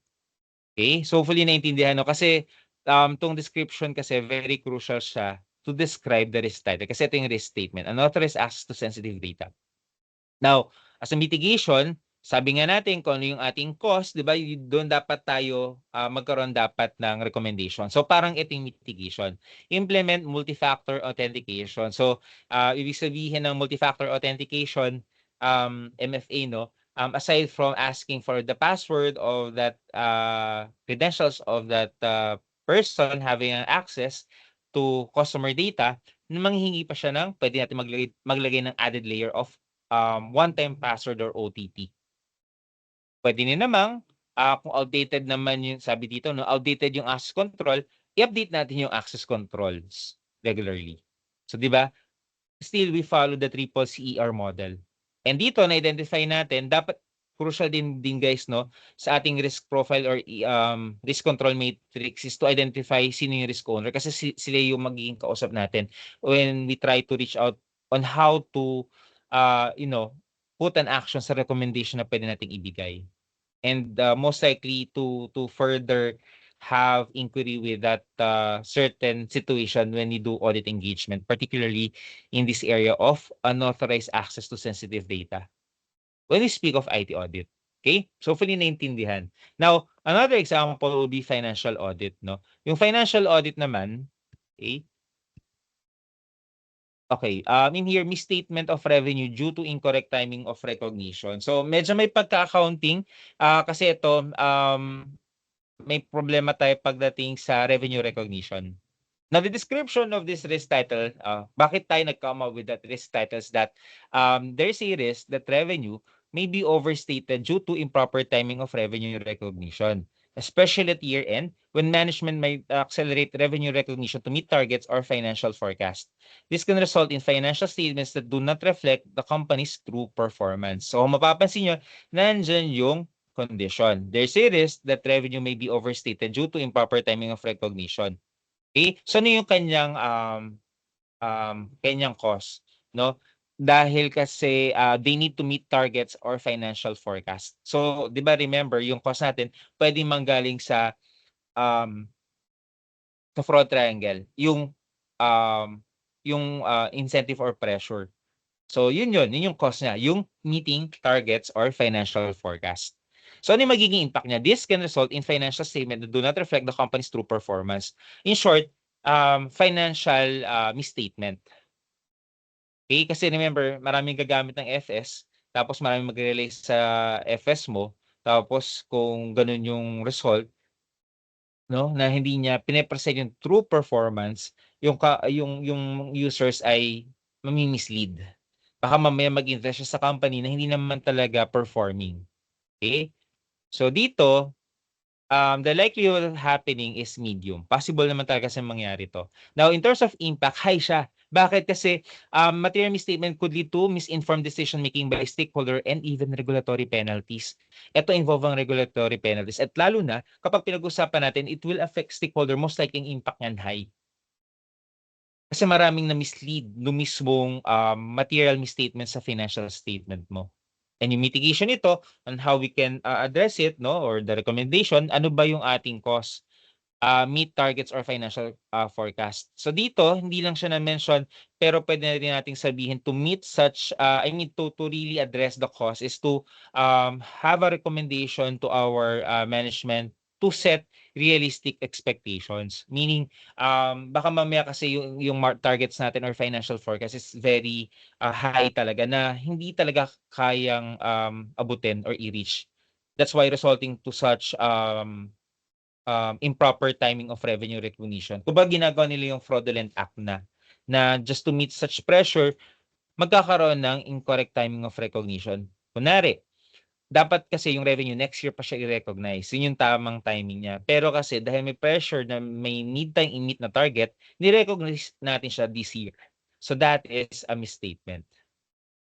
Okay, so hopefully naintindihan 'no, kasi, 'tong description kasi very crucial siya to describe the risk title kasi ito yung risk statement, unauthorized access to sensitive data. Now, as a mitigation, sabi nga natin kung ano yung ating cost, 'di ba, do'n dapat tayo, magkaroon dapat ng recommendation. So, parang ito yung mitigation. Implement multi-factor authentication. So, ibig sabihin ng multi-factor authentication, MFA 'no, aside from asking for the password of that, credentials of that, person having an access to customer data, manghihingi pa siya ng puwede natin maglagay ng added layer of one-time password or OTP. Pwede din namang, kung outdated naman yung sabi dito 'no, outdated yung access control, i-update natin yung access controls regularly. So 'di ba, still we follow the triple CER model. And dito na-identify natin dapat crucial din guys 'no, sa ating risk profile or risk control matrix is to identify sino yung risk owner kasi sila yung magiging kausap natin when we try to reach out on how to, you know, put an action sa recommendation na pwede nating ibigay. And, most likely to further have inquiry with that, certain situation when you do audit engagement, particularly in this area of unauthorized access to sensitive data. When we speak of IT audit, okay? So hopefully naintindihan. Now, another example will be financial audit 'no. Yung financial audit naman, okay? Okay, in here, misstatement of revenue due to incorrect timing of recognition. So medyo may pagka-accounting, kasi ito, may problema tayo pagdating sa revenue recognition. Now, the description of this risk title, bakit tayo nag-come up with that risk title is that there's a risk that revenue may be overstated due to improper timing of revenue recognition, especially at year-end when management might accelerate revenue recognition to meet targets or financial forecast. This can result in financial statements that do not reflect the company's true performance. So, mapapansin nyo, nandyan yung condition. There's a risk that revenue may be overstated due to improper timing of recognition. Okay? So, ano yung kanyang cost, 'no? Dahil kasi, they need to meet targets or financial forecast. So, 'di ba remember yung cost natin puwedeng manggaling um, sa fraud triangle, incentive or pressure. So, yun yung cost niya, yung meeting targets or financial forecast. So, ano yung magiging impact niya? This can result in financial statement that do not reflect the company's true performance. In short, financial, misstatement. Okay, kasi remember maraming gagamit ng FS, tapos maraming magre-rely sa FS mo, tapos kung gano'n yung result 'no, na hindi niya pine-present yung true performance, yung users ay mami-mislead. Baka mamaya mag-invest siya sa company na hindi naman talaga performing, okay. So dito, the likelihood of happening is medium. Possible naman talaga kasing mangyari 'to. Now in terms of impact, high siya. Bakit? Kasi, material misstatement could lead to misinformed decision making by stakeholder and even regulatory penalties. Ito involve ang regulatory penalties at lalo na kapag pinag-usapan natin, it will affect stakeholder, most likely ang impact niyan high. Kasi maraming na-mislead nung mismong, material misstatement sa financial statement mo. And yung mitigation nito on how we can, address it 'no or the recommendation, ano ba yung ating cost? meet targets or financial forecast. So dito, hindi lang siya na-mention, pero pwede na rin nating sabihin to meet such, to really address the cause is to have a recommendation to our management to set realistic expectations. Meaning, baka mamaya kasi yung targets natin or financial forecast is very high talaga na hindi talaga kayang abutin or i-reach. That's why resulting to such improper timing of revenue recognition. Kumbaga ginagawa nila yung fraudulent act na just to meet such pressure, magkakaroon ng incorrect timing of recognition. Kunwari, dapat kasi yung revenue next year pa siya i-recognize. Yun yung tamang timing niya. Pero kasi dahil may pressure na may need tayong i-meet na target, ni-recognize natin siya this year. So that is a misstatement.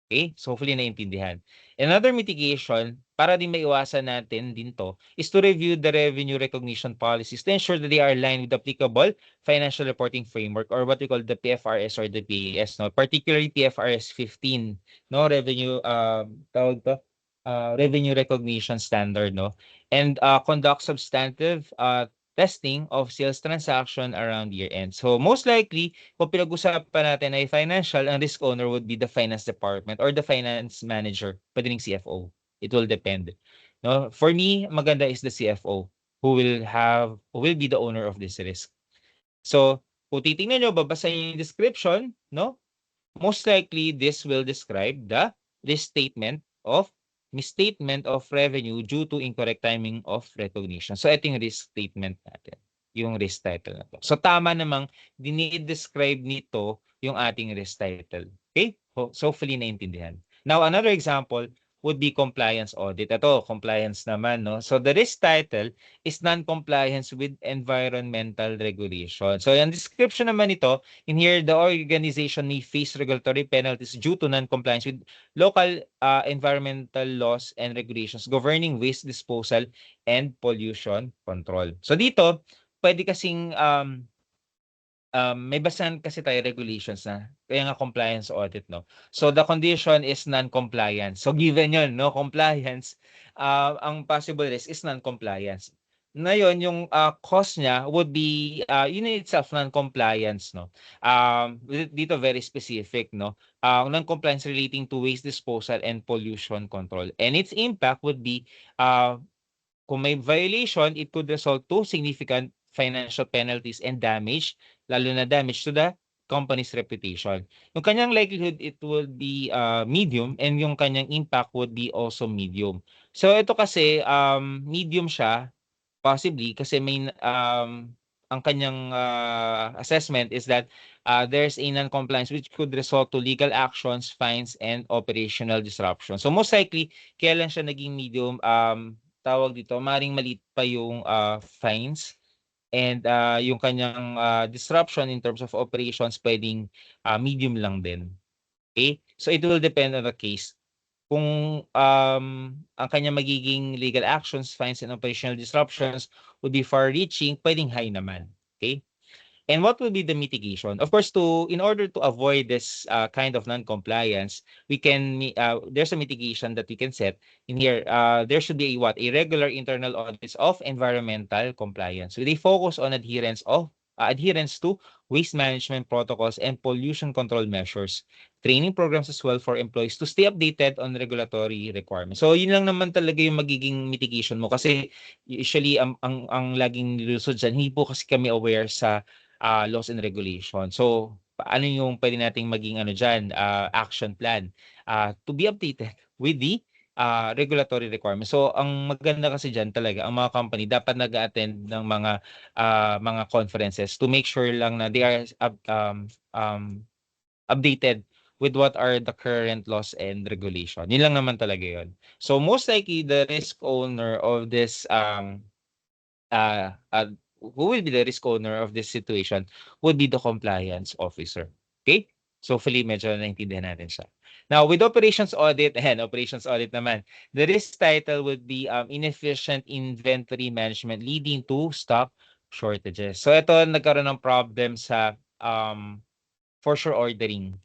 Okay? So hopefully naintindihan. Another mitigation, para din maiwasan natin din to, is to review the revenue recognition policies to ensure that they are aligned with the applicable financial reporting framework or what we call the PFRS or the PAS, no? Particularly PFRS 15, no? Revenue, tawag to? Revenue recognition standard, no? And conduct substantive testing of sales transaction around year-end. So most likely, kung pinag-usapan natin ay financial, ang risk owner would be the finance department or the finance manager, pwede ring CFO. It will depend. No? For me, maganda is the CFO who will be the owner of this risk. So, kung titingnan nyo, babasahin yung description, no? Most likely, this will describe the misstatement of revenue due to incorrect timing of recognition. So, ito yung risk statement natin, yung risk title na to. So, tama namang dinidescribe nito yung ating risk title. Okay? So, hopefully naintindihan. Now, another example would be compliance audit. Ito, compliance naman, no? So, the risk title is non-compliance with environmental regulation. So, yung description naman ito, in here, the organization may face regulatory penalties due to non-compliance with local environmental laws and regulations governing waste disposal and pollution control. So dito, pwede kasing may basehan kasi tayo regulations na kaya nga compliance audit, no? So the condition is non-compliance. So given yun, no, compliance, ang possible risk is non-compliance. Ngayon, yung cause niya would be yun in itself non-compliance, no? Dito very specific, no? Non-compliance relating to waste disposal and pollution control. And its impact would be kung may violation, it could result to significant financial penalties and damage, lalo na damage to the company's reputation. Yung kanyang likelihood, it will be medium and yung kanyang impact would be also medium. So ito kasi, medium siya, possibly, kasi may, ang kanyang assessment is that there's a non-compliance which could result to legal actions, fines, and operational disruption. So most likely, kaya lang siya naging medium, tawag dito, maring maliit pa yung fines and yung kanyang disruption in terms of operations pwedeng medium lang din. Okay? So it will depend on the case. Kung ang kanyang magiging legal actions, fines, and operational disruptions would be far-reaching, pwedeng high naman. Okay? And what will be the mitigation? Of course, in order to avoid this kind of non-compliance, there's a mitigation that we can set in here. There should be a regular internal audits of environmental compliance with a focus on adherence to waste management protocols and pollution control measures. Training programs as well for employees to stay updated on regulatory requirements. So yun lang naman talaga yung magiging mitigation mo kasi usually ang laging nilusod dyan, hindi po kasi kami aware sa laws and regulations. So, paano yung pwede nating maging action plan to be updated with the regulatory requirements. So, ang maganda kasi diyan talaga, ang mga company dapat nag-attend ng mga conferences to make sure lang na they are updated with what are the current laws and regulation. Yun lang naman talaga yun. So, most likely, the risk owner of this who will be the risk owner of this situation would be the compliance officer. Okay? So hopefully medyo naintindihan natin siya. Now, with operations audit, operations audit naman, the risk title would be inefficient inventory management leading to stock shortages. So ito, nagkaroon ng problem sa for sure ordering.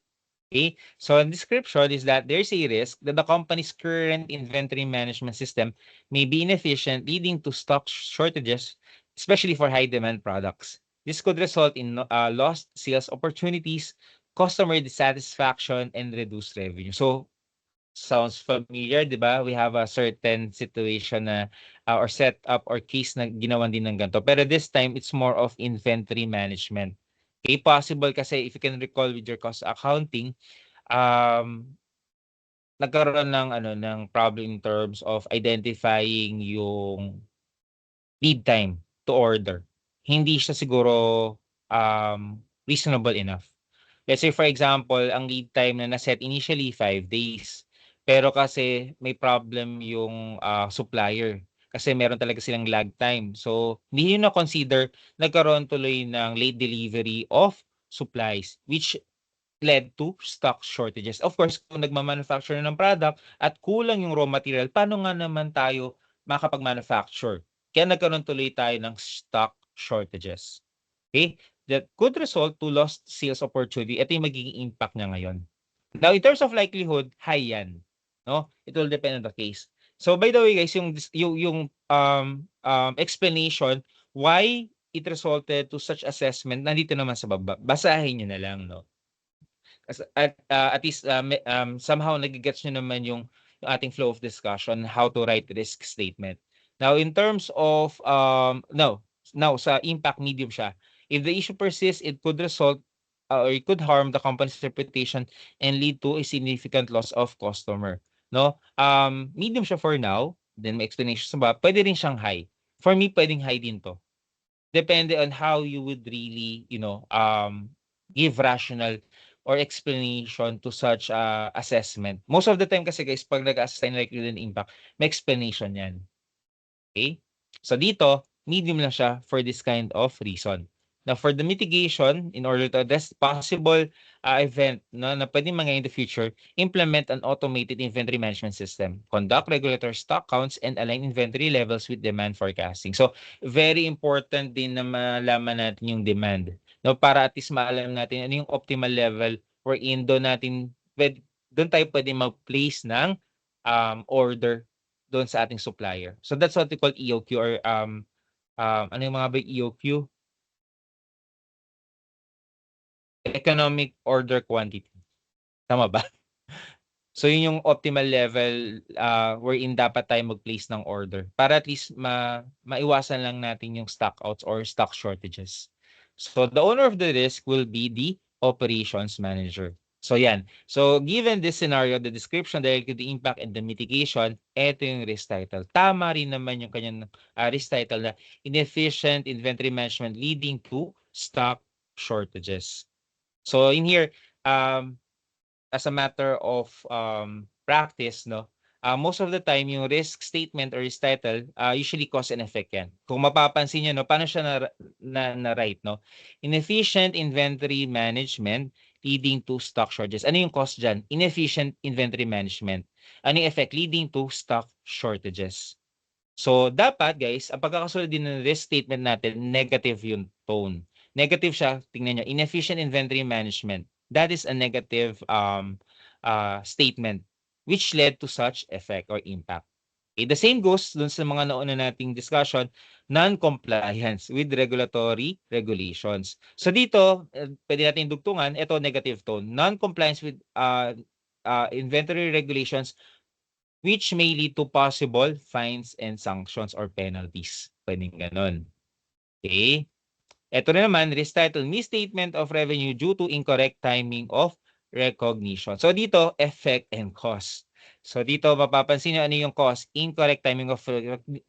Okay, so the description is that there's a risk that the company's current inventory management system may be inefficient, leading to stock shortages especially for high demand products. This could result in lost sales opportunities, customer dissatisfaction, and reduced revenue. So, sounds familiar, 'di ba? We have a certain situation na or setup or case na ginawan din ng ganito. Pero this time, it's more of inventory management. Okay, possible kasi if you can recall with your cost accounting, um, nagkaroon ng ano ng problem in terms of identifying yung lead time to order. Hindi siya siguro reasonable enough. Let's say for example, ang lead time na na-set initially 5 days. Pero kasi may problem yung supplier. Kasi meron talaga silang lag time. So, hindi yun na-consider, nagkaroon tuloy ng late delivery of supplies, which led to stock shortages. Of course, kung nagma-manufacture na ng product at kulang yung raw material, paano nga naman tayo makapag-manufacture? Kaya nagkaroon tuloy tayo ng stock shortages. Okay? That could result to lost sales opportunity. Ito yung magiging impact niya ngayon. Now, in terms of likelihood, high yan. No? It will depend on the case. So, by the way, guys, yung explanation why it resulted to such assessment, nandito naman sa baba. Basahin nyo na lang, no? At least somehow nagigets nyo naman yung ating flow of discussion, how to write risk statement. Now, in terms of, now sa impact medium siya. If the issue persists, it could result or it could harm the company's reputation and lead to a significant loss of customer. No? Medium siya for now, then may explanation sa ba. Pwede rin siyang high. For me, pwedeng high din to. Depende on how you would really, give rational or explanation to such assessment. Most of the time kasi guys, pag nag-assess tayo ng likelihood and impact, may explanation yan. Okay? So dito, medium lang siya for this kind of reason. Now, for the mitigation, in order to address possible event na pwedeng mangyayari in the future, implement an automated inventory management system, conduct regulatory stock counts, and align inventory levels with demand forecasting. So, very important din na malaman natin yung demand. No, para at least maalam natin ano yung optimal level wherein doon tayo pwede mag-place ng order doon sa ating supplier. So that's what we call EOQ or ano yung mga ba EOQ? Economic Order Quantity. Tama ba? So yun yung optimal level wherein dapat tayo mag-place ng order para at least maiwasan lang natin yung stock outs or stock shortages. So the owner of the risk will be the operations manager. So yan. So given this scenario, the description, the impact, and the mitigation, eto yung risk title. Tama rin naman yung kanyang risk title na inefficient inventory management leading to stock shortages. So in here, as a matter of practice, no, most of the time, yung risk statement or risk title, usually cause and effect yan. Kung mapapansin nyo, no, paano siya na-write, no? Inefficient inventory management leading to stock shortages. Ano yung cause dyan? Inefficient inventory management. Ano yung effect? Leading to stock shortages. So, dapat guys, ang pagkakasunod din ng risk statement natin, negative yung tone. Negative siya, tingnan nyo, inefficient inventory management. That is a negative statement which led to such effect or impact. Okay, the same goes dun sa mga nauna nating discussion, non-compliance with regulatory regulations. So dito, pwede natin dugtungan, ito negative tone. Non-compliance with inventory regulations which may lead to possible fines and sanctions or penalties. Pwedeng ganon. Okay? Ito na naman, risk title, misstatement of revenue due to incorrect timing of recognition. So dito, effect and cost. So dito, mapapansin nyo ano yung cost, incorrect timing of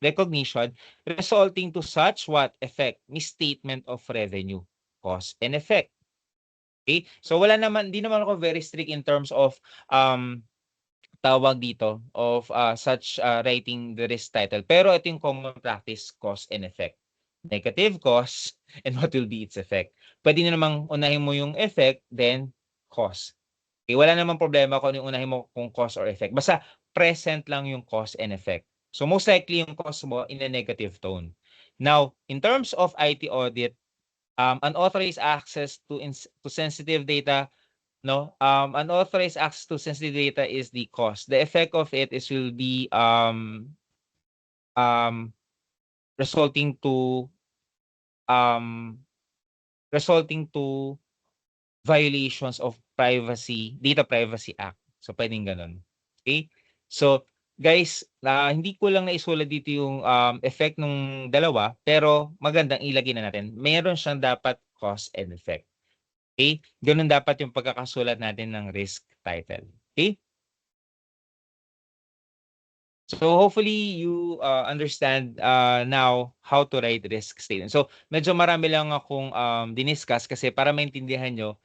recognition resulting to such what effect, misstatement of revenue, cost and effect. Okay? So wala naman, di naman ako very strict in terms of tawag dito of such writing the risk title. Pero ito yung common practice, cause and effect. Negative cause and what will be its effect. Pwede na namang unahin mo yung effect, then cause. Okay, wala namang problema kung yung unahin mo kung cause or effect. Basta present lang yung cause and effect. So most likely yung cause mo in a negative tone. Now, in terms of IT audit, unauthorized access to sensitive data, no, unauthorized access to sensitive data is the cost. The effect of it is will be resulting to resulting to violations of Data Privacy Act. So, puwedeng gano'n. Okay? So, guys, hindi ko lang naisulat dito yung, effect nung dalawa, pero magandang ilagay na natin. Meron siyang dapat cause and effect. Okay? Gano'n dapat yung pagkakasulat natin ng risk title. Okay? So hopefully you understand now how to write risk statement. So medyo marami lang akong diniscuss kasi para maintindihan nyo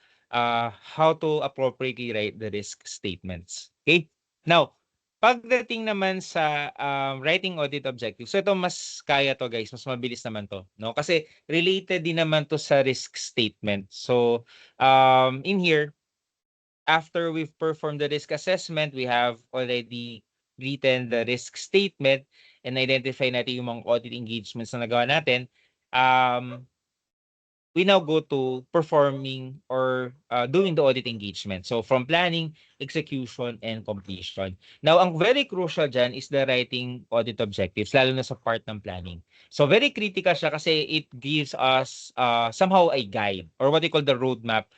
how to appropriately write the risk statements. Okay? Now, pagdating naman sa writing audit objectives, so ito mas kaya to guys, mas mabilis naman to. No? Kasi related din naman to sa risk statement. So in here, after we've performed the risk assessment, we have already written the risk statement and identify natin yung mga audit engagements na nagawa natin. We now go to performing or doing the audit engagement. So from planning, execution, and completion. Now, ang very crucial dyan is the writing audit objectives, lalo na sa part ng planning. So very critical siya kasi it gives us somehow a guide or what we call the roadmap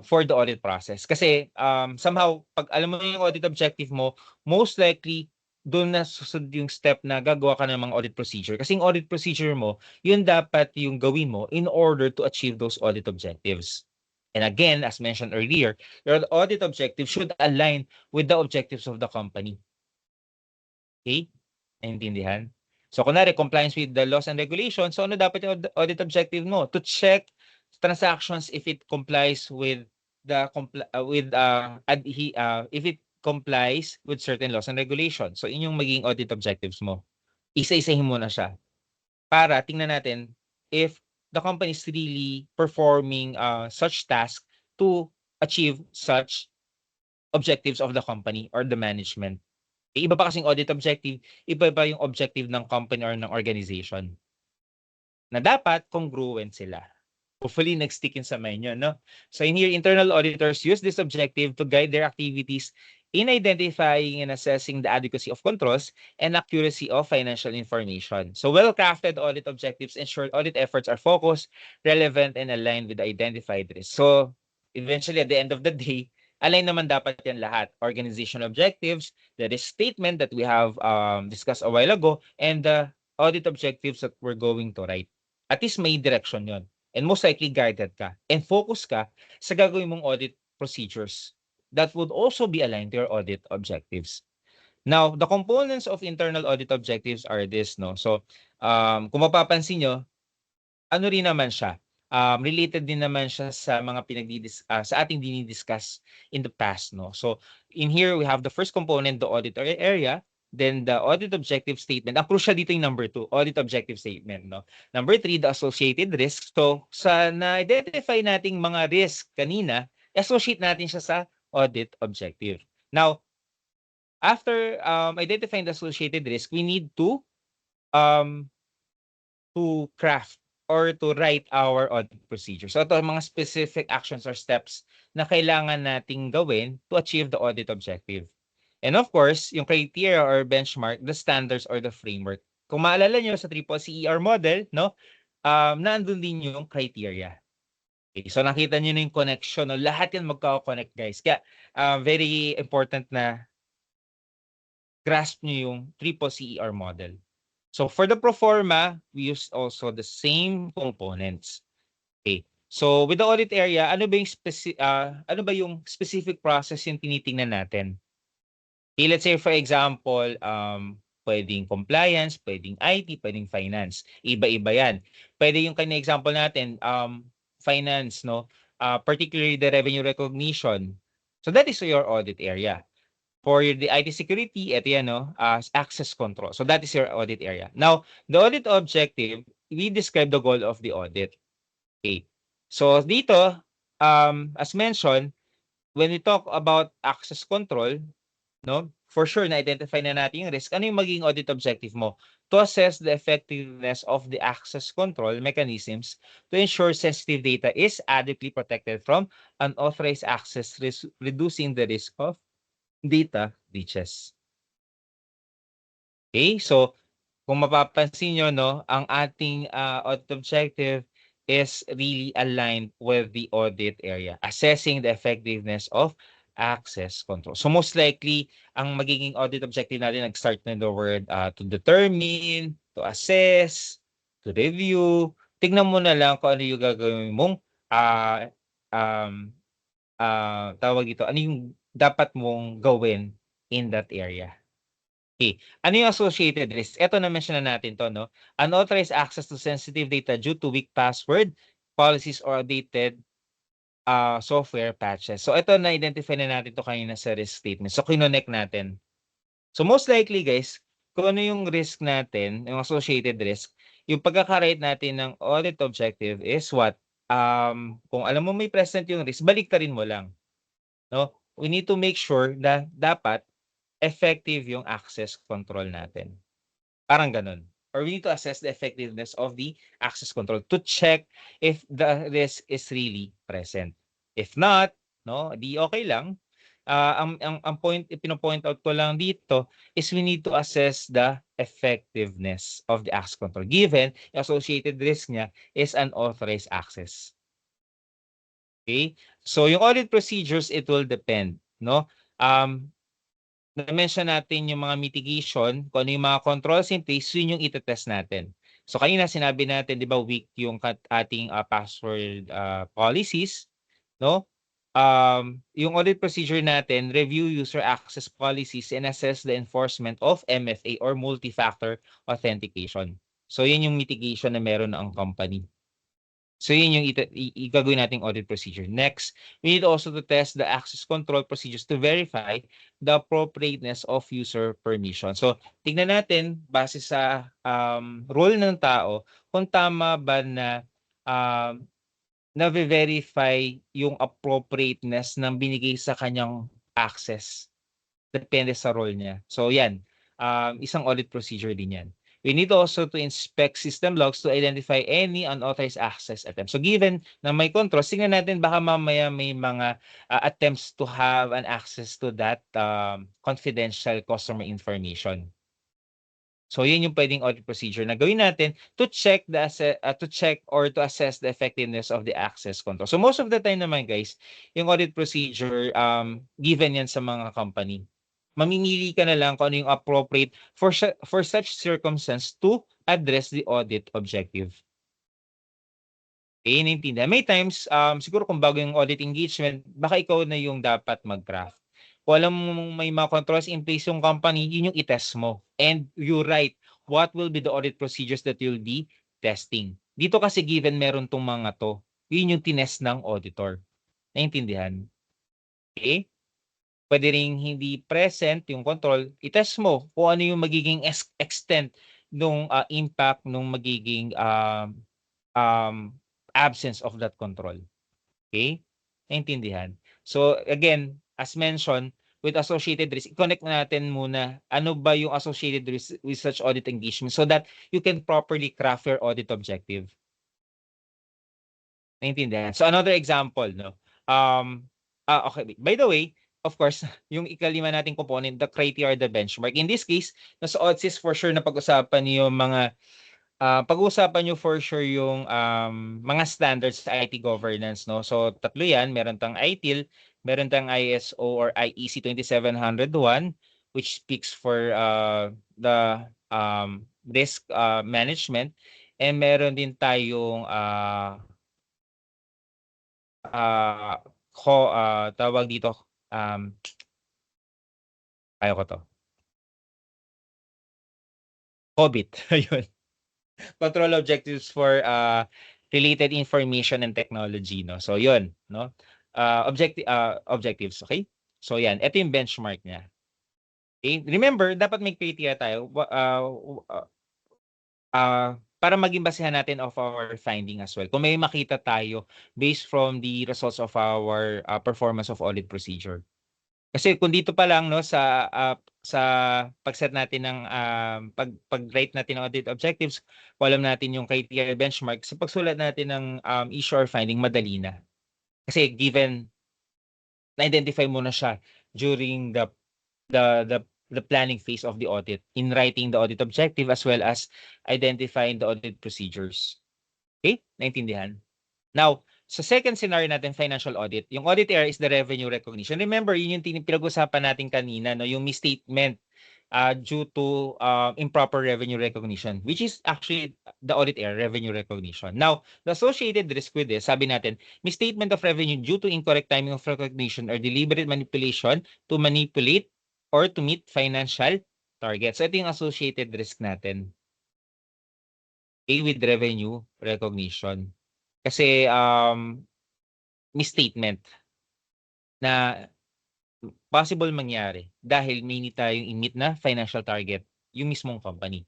for the audit process. Kasi somehow, pag alam mo yung audit objective mo, most likely, doon na susunod yung step na gagawa ka ng mga audit procedure. Kasi yung audit procedure mo, yun dapat yung gawin mo in order to achieve those audit objectives. And again, as mentioned earlier, your audit objective should align with the objectives of the company. Okay? Naintindihan? So, kunwari, compliance with the laws and regulations. So, ano dapat yung audit objective mo? To check transactions if it complies with the if it complies with certain laws and regulations. So, yun yung magiging audit objectives mo. Isa-isahin mo na siya para tingnan natin if the company is really performing such task to achieve such objectives of the company or the management. Iba pa kasing audit objective, iba pa yung objective ng company or ng organization. Na dapat congruent sila. Hopefully, nag-stick yun sa mind nyo, no? So in here, internal auditors use this objective to guide their activities in identifying and assessing the adequacy of controls and accuracy of financial information. So well-crafted audit objectives ensure audit efforts are focused, relevant, and aligned with the identified risks. So eventually, at the end of the day, align naman dapat yan lahat. Organizational objectives, the risk statement that we have discussed a while ago, and the audit objectives that we're going to write. At least may direction yon. And most likely guided ka and focus ka sa gagawin mong audit procedures that would also be aligned to your audit objectives. Now, the components of internal audit objectives are this, no? So, kung mapapansin nyo, ano rin naman siya, related din naman siya sa mga sa ating dinidiscuss in the past, no? So, in here, we have the first component, the audit area, then the audit objective statement. Ang crucial dito yung number 2, audit objective statement, no? Number 3, the associated risk. So, sa na-identify nating mga risk kanina, associate natin siya sa audit objective. Now, after identifying the associated risk, we need to craft or to write our audit procedure. So ito ang mga specific actions or steps na kailangan nating gawin to achieve the audit objective. And of course, yung criteria or benchmark, the standards or the framework. Kung maalala nyo sa triple CER model, no, naandun din yung criteria. Okay, so nakita nyo na yung connection. No? Lahat yan magkaka-connect, guys. Kaya very important na grasp nyo yung triple CER model. So for the proforma, we use also the same components. Okay. So with the audit area, ano ba yung specific process yung tinitingnan natin? Okay, let's say for example, pwedeng compliance, pwedeng IT, pwedeng finance. Iba-iba yan. Pwede yung kanya example natin, finance, no? Particularly the revenue recognition. So that is your audit area. For the IT security, ito yan, no? Access control. So that is your audit area. Now, the audit objective, we describe the goal of the audit. Okay. So dito, as mentioned, when we talk about access control, no? For sure, na-identify na natin yung risk. Ano yung magiging audit objective mo? To assess the effectiveness of the access control mechanisms to ensure sensitive data is adequately protected from unauthorized access, reducing the risk of data breaches. Okay, so kung mapapansin niyo 'no, ang ating, audit objective is really aligned with the audit area, assessing the effectiveness of access control. So most likely, ang magiging audit objective natin nag-start na the word, to determine, to assess, to review. Tignan mo na lang kung ano yung gagawin mong, ah, um, tawag dito, ano yung dapat mong gawin in that area. Okay. Ano yung associated risk? Eto na-mention na natin 'to 'no. Unauthorized access to sensitive data due to weak password, policies or outdated, software patches. So ito na-identify na natin 'to kanina sa risk statement. So kinonect natin. So most likely guys, kung ano yung risk natin, yung associated risk, yung pagkaka-write natin ng audit objective is what? Kung alam mo may present yung risk, baliktarin mo lang 'no. We need to make sure na dapat effective yung access control natin. Parang gano'n. Or we need to assess the effectiveness of the access control to check if the risk is really present. If not, 'no, di okay lang. Ang point ipino-point out ko lang dito is we need to assess the effectiveness of the access control given yung associated risk niya is unauthorized access. Okay? So yung audit procedures, it will depend, 'no? Um Na-mention natin yung mga mitigation, kung ano yung mga controls in place, yun yung ite-test natin. So kanina sinabi natin 'di ba weak yung ating, password, policies 'no? Yung audit procedure natin, review user access policies and assess the enforcement of MFA or multi-factor authentication. So yun yung mitigation na meron ang company. So yun yung gagawin nating audit procedure. Next, we need also to test the access control procedures to verify the appropriateness of user permission. So tignan natin base sa role ng tao kung tama ba na um, na-verify yung appropriateness ng binigay sa kanyang access. Depende sa role niya. So yan, isang audit procedure din yan. We need also to inspect system logs to identify any unauthorized access attempts. So given na may controls, tingnan natin baka mamaya may mga attempts to have an access to that confidential customer information. So yun yung pwedeng audit procedure na gawin natin to check to check or to assess the effectiveness of the access control. So most of the time naman guys, yung audit procedure given yan sa mga company. Mamimili ka na lang kung ano yung appropriate for such circumstance to address the audit objective. Okay, naiintindihan. May times, siguro kung bago yung audit engagement, baka ikaw na yung dapat mag-craft. Kung alam mong may mga controls in place yung company, yun yung i-test mo. And you write what will be the audit procedures that you'll be testing. Dito kasi given meron tong mga to, yun yung tinest ng auditor. Naintindihan? Okay? Pwede ring hindi present yung control, i-test mo kung ano yung magiging extent nung impact nung magiging um, absence of that control. Okay? Naintindihan? So again, as mentioned, with associated risk, i-connect natin muna ano ba yung associated risk with such audit engagement so that you can properly craft your audit objective. Naintindihan? So another example, no? Okay. By the way, of course, yung ikalima nating component, the criteria, the benchmark. In this case, nasa ODSIS for sure na pag-usapan niyo yung mga pag-uusapan niyo for sure yung mga standards sa IT governance, no? So tatlo 'yan, meron tang ITIL, meron tang ISO or IEC 27001 which speaks for the risk management, and meron din tayong tawag dito, um, ayaw ko 'to, COBIT, ayun. Control objectives for related information and technology, no? So 'yun, no? Objectives, okay? So 'yan, ito yung benchmark niya. Okay? Remember, dapat may criteria tayo para maging basehan natin of our finding as well. Kung may makita tayo based from the results of our performance of audit procedure. Kasi kung dito pa lang 'no sa pag-set natin ng pag-rate natin ng audit objectives, kung alam natin yung criteria benchmark, sa pagsulat natin ng issue or finding madali na. Kasi given na-identify mo na siya during the the planning phase of the audit in writing the audit objective as well as identifying the audit procedures. Okay? Naintindihan? Now, sa second scenario natin, financial audit, yung audit area is the revenue recognition. Remember, yun yung pinag-usapan natin kanina, no? Yung misstatement due to improper revenue recognition, which is actually the audit area, revenue recognition. Now, the associated risk with this, sabi natin, misstatement of revenue due to incorrect timing of recognition or deliberate manipulation to manipulate or to meet financial targets. So, ito yung associated risk natin. A with revenue recognition. Kasi misstatement na possible mangyari dahil may hindi tayong i-meet na financial target yung mismong company.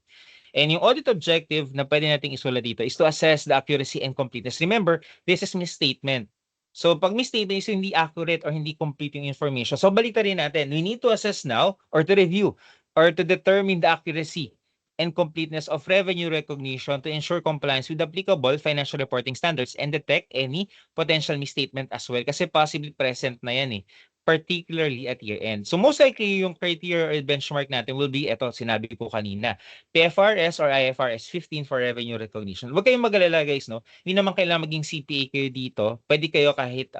And yung audit objective na pwede nating isulat dito is to assess the accuracy and completeness. Remember, this is misstatement. So pag misstatement is hindi accurate or hindi complete yung information, so baliktarin natin. We need to assess now or to review or to determine the accuracy and completeness of revenue recognition to ensure compliance with applicable financial reporting standards and detect any potential misstatement as well. Kasi possibly present na yan particularly at year-end. So most likely yung criteria or benchmark natin will be, ito, sinabi ko kanina, PFRS or IFRS 15 for revenue recognition. Huwag kayong mag-alala guys, no? Hindi naman kailangan maging CPA kayo dito. Pwede kayo kahit,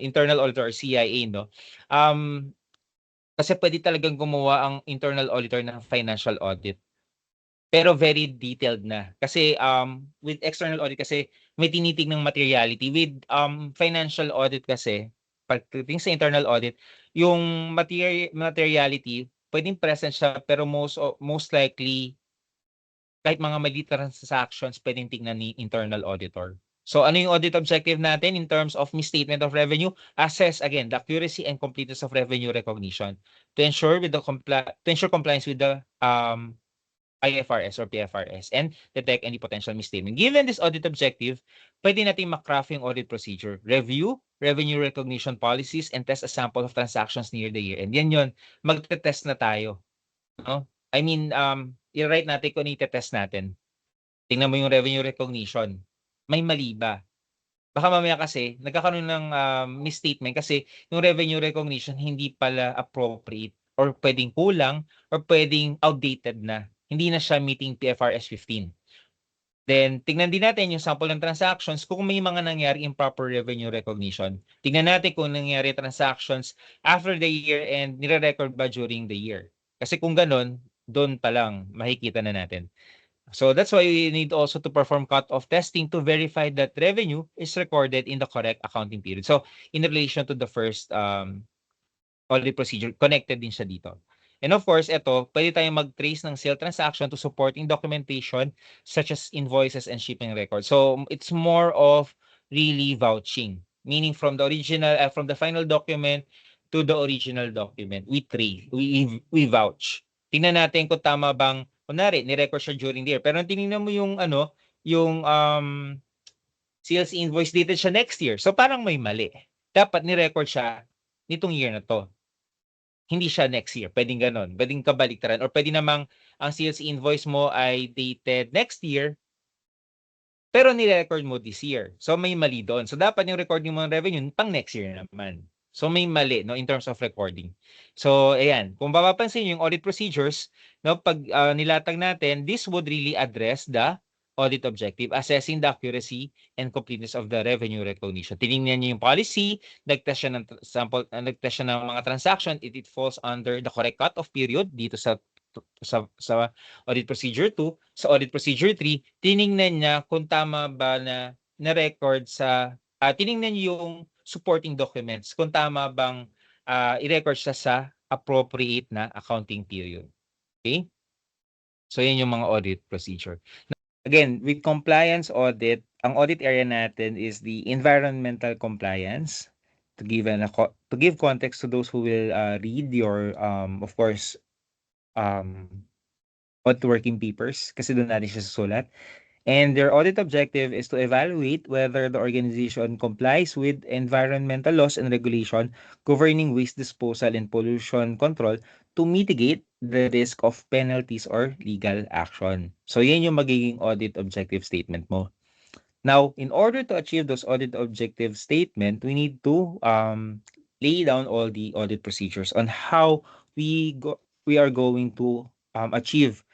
internal auditor or CIA, no? Kasi pwede talagang gumawa ang internal auditor ng financial audit. Pero very detailed na. Kasi with external audit kasi may tinitingnang materiality. With financial audit kasi, pagdating sa internal audit, yung materiality, pwedeng present siya pero most likely kahit mga maliit na transactions pwedeng tingnan ni internal auditor. So ano yung audit objective natin in terms of misstatement of revenue? Assess again the accuracy and completeness of revenue recognition to ensure compliance with the IFRS or PFRS and detect any potential misstatement. Given this audit objective, pwede natin makraft yung audit procedure. Review revenue recognition policies and test a sample of transactions near the year. And yan yun, magte-test na tayo. No? I mean, i-write natin kung i-test natin. Tingnan mo yung revenue recognition. May mali ba? Baka mamaya kasi, nagkakaroon ng misstatement kasi yung revenue recognition hindi pala appropriate or pwedeng kulang or pwedeng outdated na. Hindi na siya meeting PFRS 15. Then, tingnan din natin yung sample ng transactions kung may mga nangyari improper revenue recognition. Tingnan natin kung nangyari transactions after the year and nire-record ba during the year. Kasi kung ganun, doon pa lang makikita na natin. So that's why we need also to perform cut-off testing to verify that revenue is recorded in the correct accounting period. So in relation to the first audit procedure, connected din siya dito. And of course, ito, pwede tayong mag-trace ng sale transaction to supporting documentation such as invoices and shipping records. So it's more of really vouching, meaning from the original, from the final document to the original document, we trace, we vouch. Tingnan natin kung tama bang, kunwari, ni-record siya during the year. Pero tinignan mo yung yung sales invoice dated siya next year. So parang may mali. Dapat ni-record siya nitong year na to. Hindi siya next year. Pwedeng ganon. Pwedeng kabaliktaran. Or pwede namang ang sales invoice mo ay dated next year, pero ni-record mo this year. So may mali doon. So dapat yung recording mo ng revenue pang next year naman. So may mali no in terms of recording. So ayan, kung mapapansin yung audit procedures, no pag nilatag natin, this would really address the audit objective, assessing the accuracy and completeness of the revenue recognition. Tiningnan niyo yung policy, nagtest siya ng sample, nagtest siya ng mga transaction, it falls under the correct cut-off period dito sa audit procedure 2, sa audit procedure 3, tiningnan niya kung tama ba na record sa tiningnan niyo yung supporting documents kung tama bang i-record siya sa appropriate na accounting period. Okay? So yan yung mga audit procedure. Again, with compliance audit, ang audit area natin is the environmental compliance. To give context to those who will read your of course audit working papers kasi doon natin siya susulat. And their audit objective is to evaluate whether the organization complies with environmental laws and regulation governing waste disposal and pollution control to mitigate the risk of penalties or legal action. So yan yung magiging audit objective statement mo. Now, in order to achieve those audit objective statement, we need to lay down all the audit procedures on how we we are going to achieve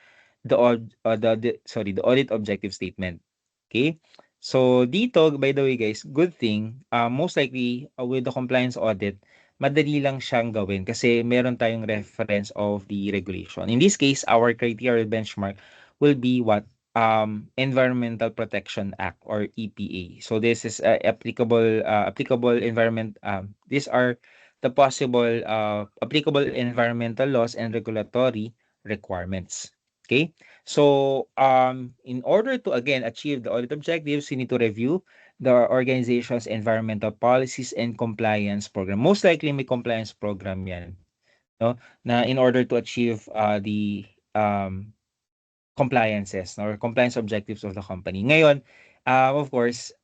the audit objective statement. Okay? So dito, by the way guys, good thing, most likely with the compliance audit, madali lang siyang gawin kasi meron tayong reference of the regulation. In this case, our criteria benchmark will be what? Environmental Protection Act or EPA. So this is applicable environment. These are the possible applicable environmental laws and regulatory requirements. Okay? So, in order to again achieve the audit objectives, you need to review the organization's environmental policies and compliance program. Most likely may compliance program 'yan, no? Na in order to achieve the um compliances or compliance objectives of the company. Ngayon, of course,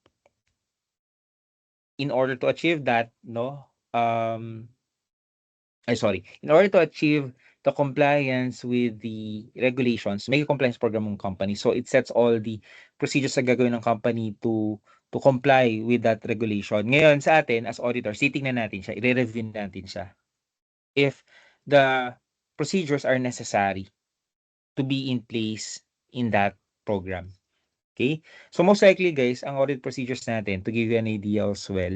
in order to achieve that, no, in order to achieve the compliance with the regulations, may compliance program ng company. So it sets all the procedures na gagawin ng company to comply with that regulation. Ngayon sa atin as auditors, titingnan natin siya, i-review natin siya. If the procedures are necessary to be in place in that program. Okay? So most likely guys, ang audit procedures natin, to give you an idea as well,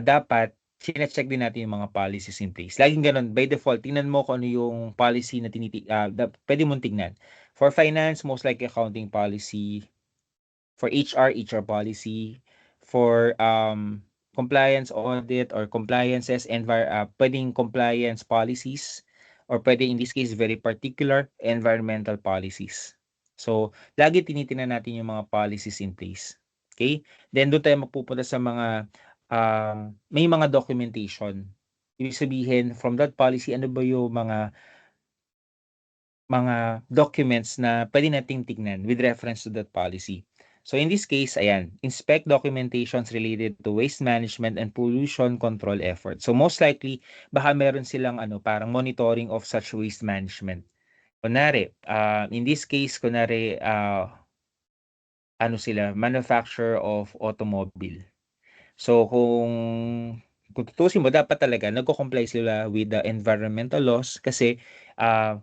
dapat sine-check din natin yung mga policies in place. Laging ganun, by default, tingnan mo kung ano yung policy na pwede mong tingnan. For finance, most likely accounting policy. For HR policy. For compliance audit or compliances, pwedeng compliance policies, or pwede in this case, very particular, environmental policies. So, lagi tinitingnan natin yung mga policies in place. Okay? Then, doon tayo mapupunta sa mga, may mga documentation. Ibig sabihin, from that policy, ano ba yung mga documents na pwede nating tignan with reference to that policy. So in this case, ayan, inspect documentations related to waste management and pollution control efforts. So most likely, baka meron silang parang monitoring of such waste management. Kunwari, in this case, sila, manufacturer of automobile. So kung tutuusin mo, dapat talaga nagko-comply sila with the environmental laws kasi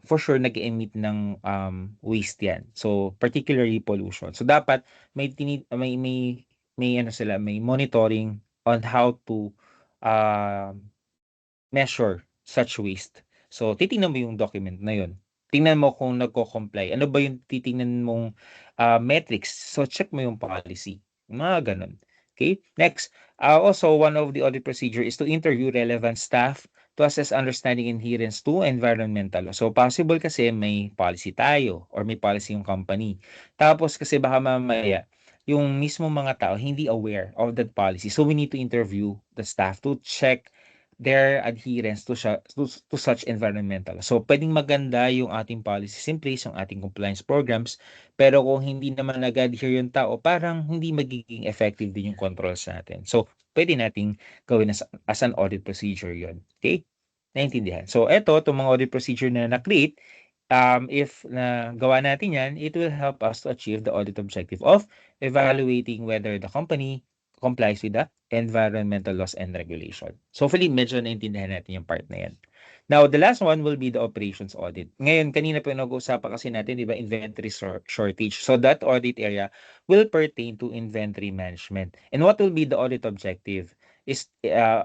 for sure nag-emit ng waste 'yan. So particularly pollution. So dapat may monitoring on how to uh, measure such waste. So titingnan mo yung document na yun. Tingnan mo kung nagko-comply. Ano ba yung titingnan mong metrics? So check mo yung policy. Mga ganun. Okay? Next, also one of the audit procedure is to interview relevant staff to assess understanding adherence to environmental law. So possible kasi may policy tayo or may policy yung company. Tapos kasi baka mamaya yung mismo mga tao hindi aware of that policy. So we need to interview the staff to check their adherence to such environmental. So pwedeng maganda yung ating policies in place, yung ating compliance programs, pero kung hindi naman nag-adhere yung tao, parang hindi magiging effective din yung controls natin. So pwede nating gawin as an audit procedure yon. Okay? Naintindihan. So eto, itong mga audit procedure na na-create, if gawa natin yan, it will help us to achieve the audit objective of evaluating whether the company complies with the environmental laws and regulation. So hopefully, medyo naintindihan natin yung part na yan. Now, the last one will be the operations audit. Ngayon, kanina pa nag-uusapan kasi natin, di ba, inventory shortage. So that audit area will pertain to inventory management. And what will be the audit objective?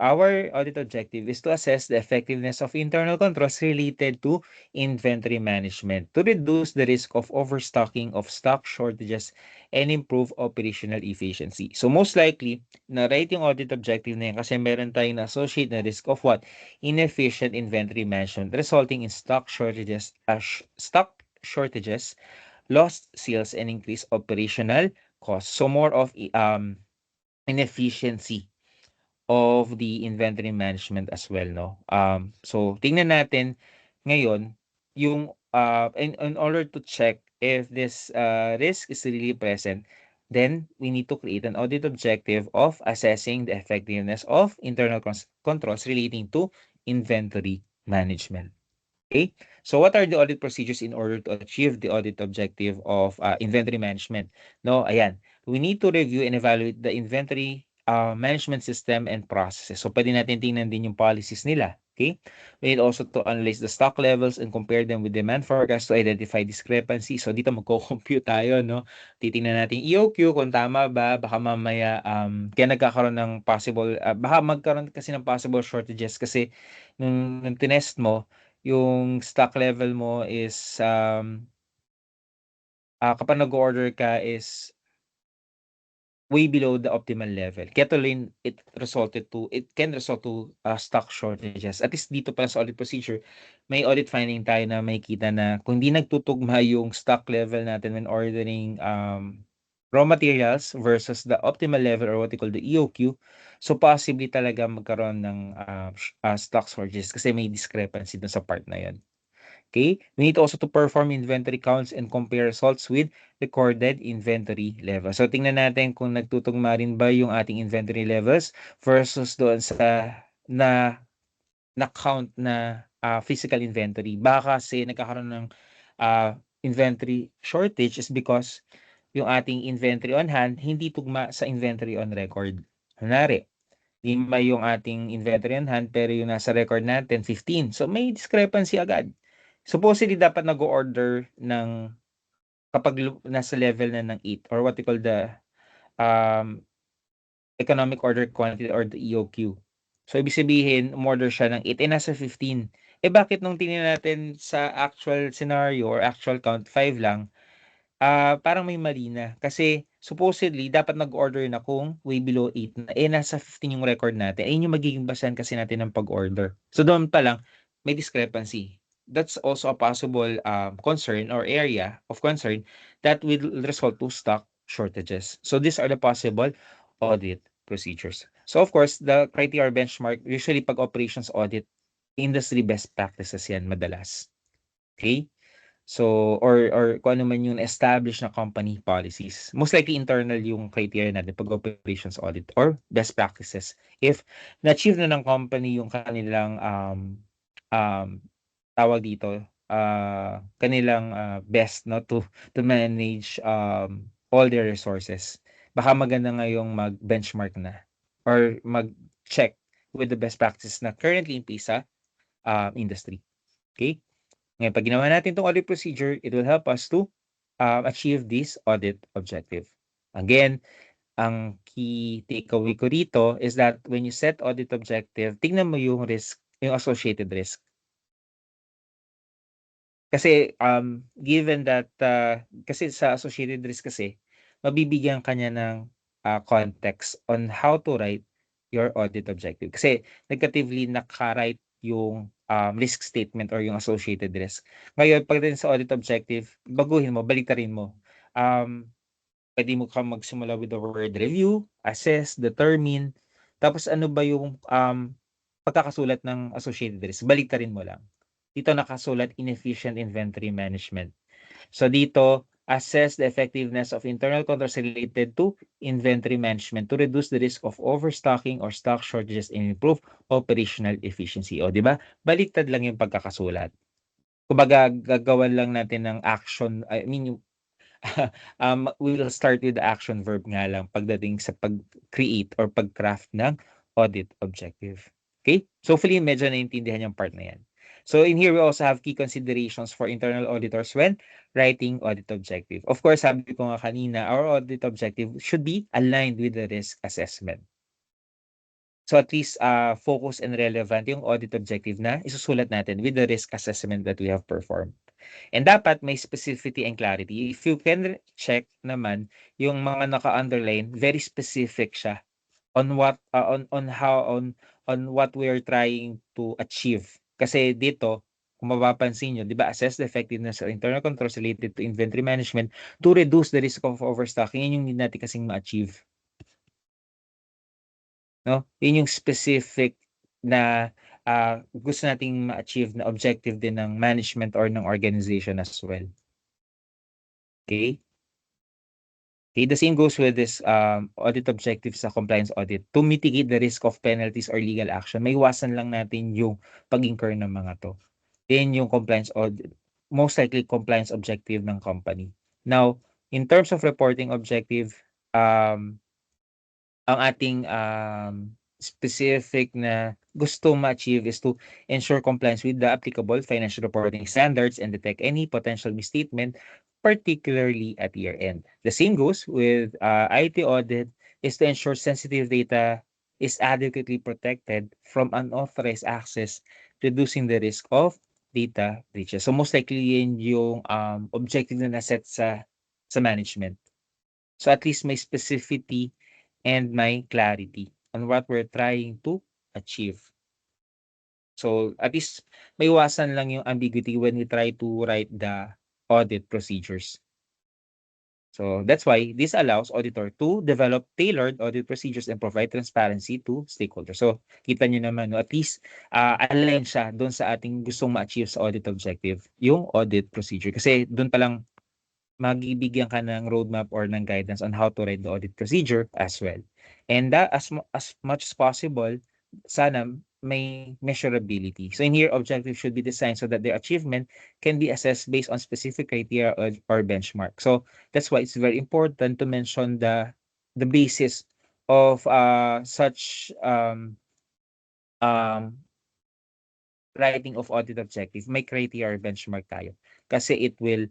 Our audit objective is to assess the effectiveness of internal controls related to inventory management to reduce the risk of overstocking, of stock shortages, and improve operational efficiency. So most likely, na-write yung audit objective na yan kasi meron tayong na-associate na risk of what? Inefficient inventory management resulting in stock shortages, lost sales, and increased operational costs. So more of inefficiency of the inventory management as well, no? So tingnan natin ngayon yung in order to check if this risk is really present, then we need to create an audit objective of assessing the effectiveness of internal controls relating to inventory management. Okay? So what are the audit procedures in order to achieve the audit objective of inventory management? No, ayan. We need to review and evaluate the inventory management system and processes. So pwede natin tingnan din yung policies nila. Okay? We need also to analyze the stock levels and compare them with demand forecast to identify discrepancy. So dito magko-compute tayo, no? Titingnan natin EOQ kung tama ba, baka mamaya kaya nagkakaroon ng possible baka magkaroon kasi ng possible shortages kasi nung tinest mo, yung stock level mo is kapag nag-order ka is way below the optimal level. Kaya tuloy it can result to stock shortages. At least dito pa sa audit procedure, may audit finding tayo na makikita na kung di nagtutugma yung stock level natin when ordering raw materials versus the optimal level or what we call the EOQ, so possibly talaga magkaroon ng stock shortages kasi may discrepancy dun sa part na yun. Okay, we need also to perform inventory counts and compare results with recorded inventory levels. So tingnan natin kung nagtutugma rin ba yung ating inventory levels versus doon sa na-count na physical inventory. Baka kasi nagkakaroon ng inventory shortage is because yung ating inventory on hand hindi tugma sa inventory on record. Kunwari, 5 yung ating inventory on hand pero yung nasa record natin 15. So may discrepancy agad. Supposedly dapat nag-o-order ng kapag nasa level na ng 8 or what we call the um, economic order quantity or the EOQ. So ibig sabihin, umorder siya ng 8 nasa 15. Bakit nung tingnan natin sa actual scenario or actual count 5 lang, parang may mali na. Kasi supposedly dapat nag-order na kung way below 8 na. Nasa 15 yung record natin. Ayun yung magiging basehan kasi natin ng pag-order. So doon pa lang, may discrepancy. That's also a possible concern or area of concern that will result to stock shortages. So these are the possible audit procedures. So of course, the criteria benchmark, usually pag operations audit, industry best practices yan madalas. Okay? So, or kung ano man yung established na company policies. Most likely internal yung criteria natin pag operations audit or best practices. If na-achieve na ng company yung kanilang um, tawag dito, kanilang best no to manage all their resources. Baka maganda ngayong mag-benchmark na or mag-check with the best practices na currently in place sa industry. Okay? Ngayon, pag ginawa natin itong audit procedure, it will help us to achieve this audit objective. Again, ang key takeaway ko rito is that when you set audit objective, tingnan mo yung risk, yung associated risk. Kasi given that kasi sa associated risk kasi mabibigyan ka niya ng context on how to write your audit objective. Kasi negatively naka-write yung risk statement or yung associated risk. Ngayon, pagdating sa audit objective, baguhin mo, baliktarin mo. Pwede mo kang magsimula with the word review, assess, determine. Tapos ano ba yung pagkakasulat ng associated risk? Baliktarin mo lang. Dito nakasulat inefficient inventory management. So dito, assess the effectiveness of internal controls related to inventory management to reduce the risk of overstocking or stock shortages and improve operational efficiency. O, di ba? Baliktad lang yung pagkakasulat. Kumbaga, gagawan lang natin ng action, I mean, we will start with the action verb nga lang pagdating sa pag-create or pag-craft ng audit objective. Okay? So hopefully, medyo naintindihan yung part na yan. So in here, we also have key considerations for internal auditors when writing audit objective. Of course, sabi ko nga kanina, our audit objective should be aligned with the risk assessment. So at least focus and relevant yung audit objective na isusulat natin with the risk assessment that we have performed. And dapat may specificity and clarity. If you can check naman yung mga naka-underline, very specific siya on what on what we are trying to achieve. Kasi dito, kung mapapansin nyo, di ba, assess the effectiveness of internal controls related to inventory management to reduce the risk of overstocking. Yun yung need natin kasing ma-achieve. No? Yun yung specific na gusto nating ma-achieve na objective din ng management or ng organization as well. Okay? Okay, the same goes with this audit objective sa compliance audit. To mitigate the risk of penalties or legal action, may iwasan lang natin yung pag-incur ng mga to. Then yung compliance audit, most likely compliance objective ng company. Now, in terms of reporting objective, ang ating specific na gusto ma-achieve is to ensure compliance with the applicable financial reporting standards and detect any potential misstatement, particularly at year-end. The same goes with IT audit is to ensure sensitive data is adequately protected from unauthorized access, reducing the risk of data breaches. So most likely yun yung objective na naset sa management. So at least may specificity and may clarity on what we're trying to achieve. So at least maiwasan lang yung ambiguity when we try to write the audit procedures. So that's why this allows auditor to develop tailored audit procedures and provide transparency to stakeholders. So kita nyo naman, no, at least align siya doon sa ating gustong ma-achieve sa audit objective, yung audit procedure. Kasi doon pa lang magbibigyan ka ng roadmap or ng guidance on how to write the audit procedure as well. And that as much as possible, sana may measurability. So in here, objectives should be designed so that their achievement can be assessed based on specific criteria or benchmark. So that's why it's very important to mention the basis of such um, writing of audit objective. May criteria or benchmark tayo. Kasi it will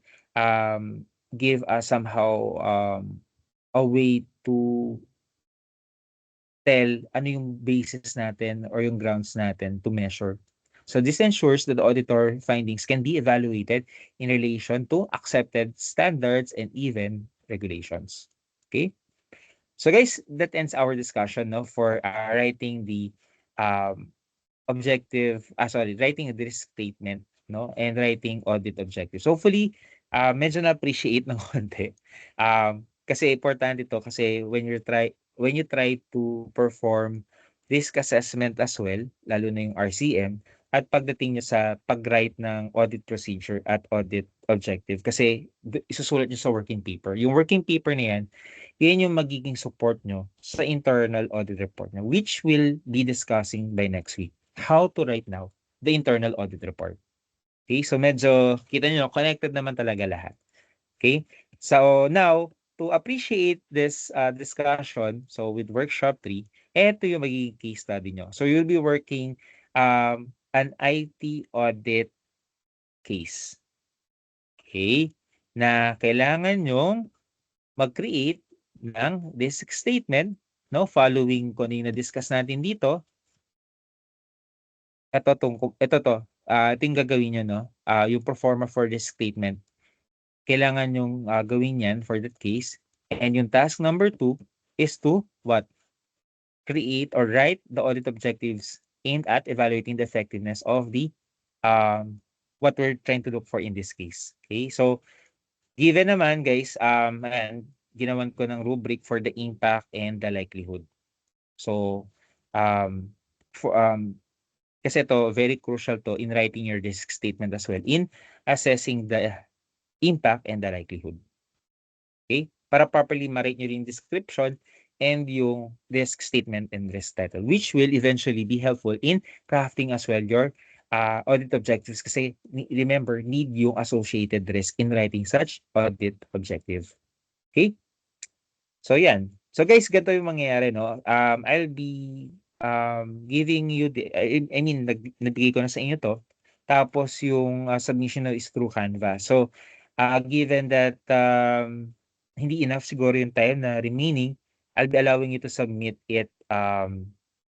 give us somehow a way to tell ano yung basis natin or yung grounds natin to measure. So this ensures that the auditor findings can be evaluated in relation to accepted standards and even regulations. Okay? So guys, that ends our discussion no, for writing the writing a risk statement no, and writing audit objectives. Hopefully, medyo na-appreciate ng konti. Kasi importante ito kasi when you try to perform risk assessment as well, lalo na yung RCM, at pagdating nyo sa pag-write ng audit procedure at audit objective, kasi isusulat nyo sa working paper. Yung working paper na yan, yan yung magiging support nyo sa internal audit report nyo, which we'll be discussing by next week. How to write now the internal audit report. Okay, so medyo, kita nyo, connected naman talaga lahat. Okay, so now, to appreciate this discussion, so with workshop 3, eto yung magiging case study nyo. So you'll be working an IT audit case. Okay, na kailangan nyong mag-create ng risk statement, no, following ko na na-discuss natin dito. Ito to, ito yung gagawin nyo, no, yung performer for risk statement. Kailangan yung gawin yan for that case. And yung task number 2 is to what? Create or write the audit objectives aimed at evaluating the effectiveness of the what we're trying to look for in this case. Okay, so given naman guys, ayan, ginawan ko ng rubric for the impact and the likelihood. So kasi ito very crucial to in writing your risk statement as well in assessing the impact and the likelihood. Okay? Para properly ma-rate nyo yung description and yung risk statement and risk title, which will eventually be helpful in crafting as well your audit objectives. Kasi remember, need yung associated risk in writing such audit objective. Okay? So yan. So guys, ganito yung mangyayari, no? I'll be giving you nagbigay ko na sa inyo to. Tapos yung submission is through Canva. So given that hindi enough siguro yung time na remaining, I'll be allowing you to submit it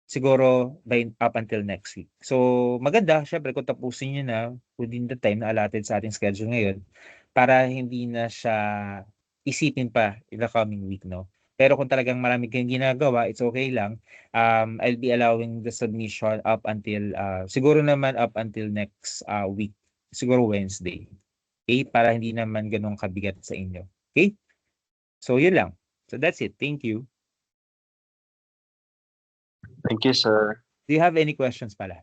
siguro by up until next week. So maganda, syempre kung tapusin nyo na within the time na allotted sa ating schedule ngayon para hindi na siya isipin pa in the coming week, no? Pero kung talagang marami kayong ginagawa, it's okay lang. I'll be allowing the submission up until, siguro naman up until next week. Siguro Wednesday. Okay? Para hindi naman ganun kabigat sa inyo. Okay? So, yun lang. So, that's it. Thank you. Thank you, sir. Do you have any questions pala?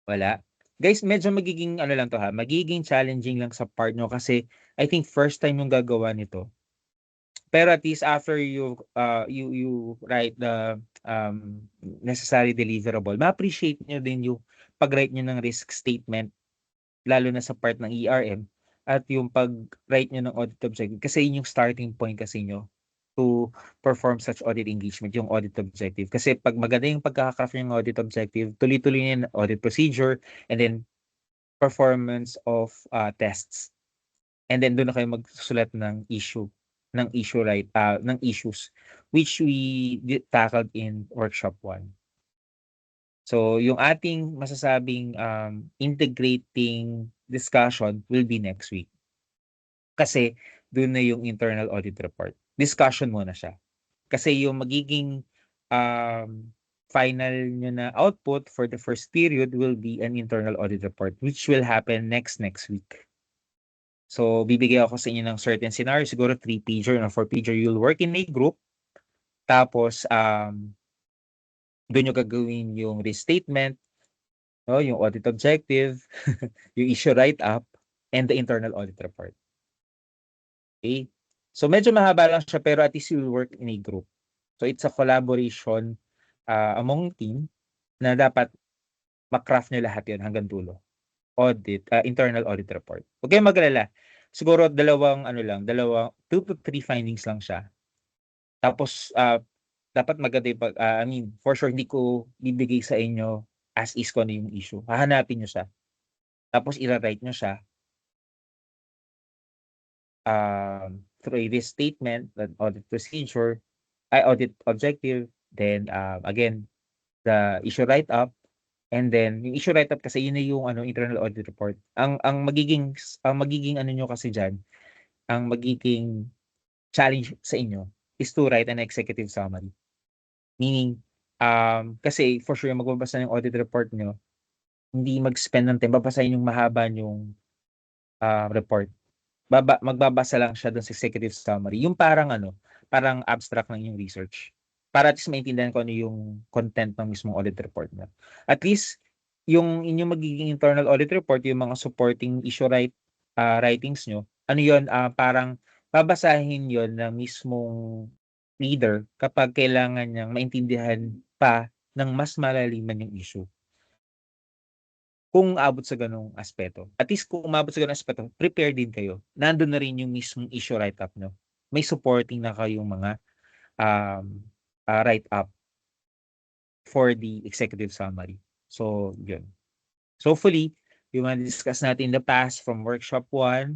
Wala? Guys, medyo magiging ano lang to ha, magiging challenging lang sa part nyo kasi I think first time yung gagawa nito. Pero at least after you write the necessary deliverable, ma-appreciate nyo din yung pag-write nyo ng risk statement lalo na sa part ng ERM at yung pag-write nyo ng audit objective kasi yun yung starting point kasi nyo to perform such audit engagement, yung audit objective. Kasi pag maganda yung pagkakakraft ng audit objective, tuloy-tuloy yung audit procedure and then performance of tests. And then doon na kayo magsusulat ng ng issues which we tackled in workshop 1. So yung ating masasabing integrating discussion will be next week. Kasi doon na yung internal audit report. Discussion muna siya. Kasi yung magiging final nyo na output for the first period will be an internal audit report which will happen next week. So bibigay ako sa inyo ng certain scenario, siguro 3-pager or 4-pager. You'll work in a group. Tapos doon nyo gagawin yung restatement, no, yung audit objective, yung issue write-up, and the internal audit report. Okay? So medyo mahaba lang siya pero at least you will work in a group. So it's a collaboration among team na dapat makraft nyo lahat yun hanggang dulo. Internal audit report. Huwag kayong mag-alala. Siguro dalawang 2 to 3 findings lang siya. Tapos dapat maganda yung for sure hindi ko bibigay sa inyo as is ko ano yung issue. Hahanapin nyo siya. Tapos i-write nyo siya through a restatement, an audit procedure, audit objective, then again, the issue write-up, and then yung issue write-up kasi yun na yung internal audit report. Ang magiging ano nyo kasi diyan, ang magiging challenge sa inyo is to write an executive summary. Meaning, kasi for sure magbabasa ng audit report nyo, hindi mag-spend ng time, babasahin yung mahaba yung report. Magbabasa lang siya dun sa executive summary. Yung parang parang abstract lang yung research. Para at least maintindihan ko ano yung content ng mismong audit report niya. At least, yung inyong magiging internal audit report, yung mga supporting issue writings nyo, yun, parang babasahin yun ng mismong leader kapag kailangan niyang maintindihan pa ng mas malaliman yung issue. Kung aabot sa ganung aspeto. At least kung umabot sa ganung aspeto, prepare din kayo. Nandun na rin yung mismong issue write-up nyo. May supporting na kayong mga write-up for the executive summary. So, yun. So, hopefully, yung mga discuss natin in the past from workshop 1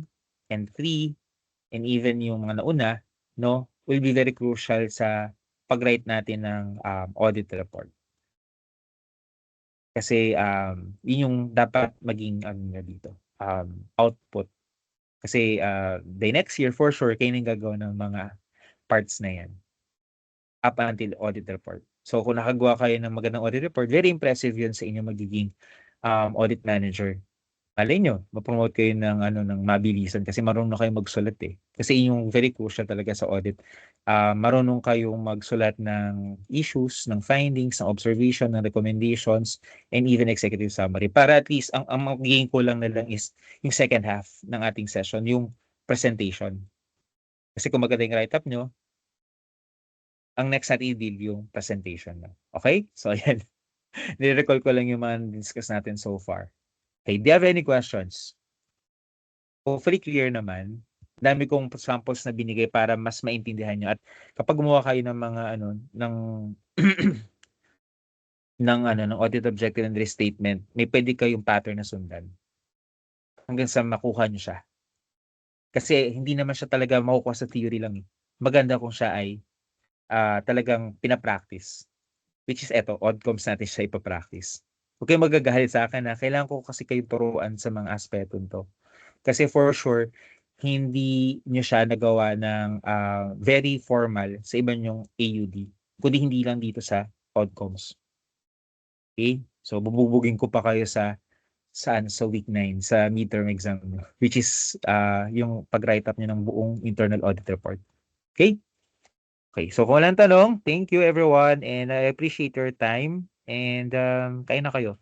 and 3 and even yung mga nauna, no, will be very crucial sa pag-write natin ng audit report. Kasi yun yung dapat maging dito, output. Kasi the next year for sure kayo nang gagawa ng mga parts na yan up until audit report. So kung nakagawa kayo ng magandang audit report, very impressive yun sa inyong magiging audit manager. Malay nyo, ma-promote kayo ng ng mabilisan kasi marunong na kayong magsulat eh. Kasi yung very crucial talaga sa audit. Marunong kayong magsulat ng issues, ng findings, ng observation, ng recommendations, and even executive summary. Para at least, ang magiging kulang na lang is yung second half ng ating session, yung presentation. Kasi kung maganda yung write-up nyo, ang next natin i-deal yung presentation na. Okay? So, ayan. Nire-recall ko lang yung mga discuss natin so far. Okay, do you have any questions? Hopefully clear naman. Dami kong samples na binigay para mas maintindihan nyo. At kapag gumawa kayo ng mga ng audit objective and restatement, may pwede kayong pattern na sundan hanggang sa makuha nyo siya. Kasi hindi naman siya talaga makukuha sa theory lang. Maganda kung siya ay talagang pinapractice. Which is eto, outcomes natin siya ipapractice. Huwag kayong magagalit sa akin na kailangan ko kasi kayong turuan sa mga aspeto nito. Kasi for sure, hindi nyo siya nagawa ng very formal sa iba nyong AUD. Kundi hindi lang dito sa outcomes. Okay? So, bububugin ko pa kayo sa week 9, sa midterm exam nyo. Which is yung pag-write up nyo ng buong internal audit report. Okay? Okay, so kung walang tanong, thank you everyone and I appreciate your time and kain na kayo.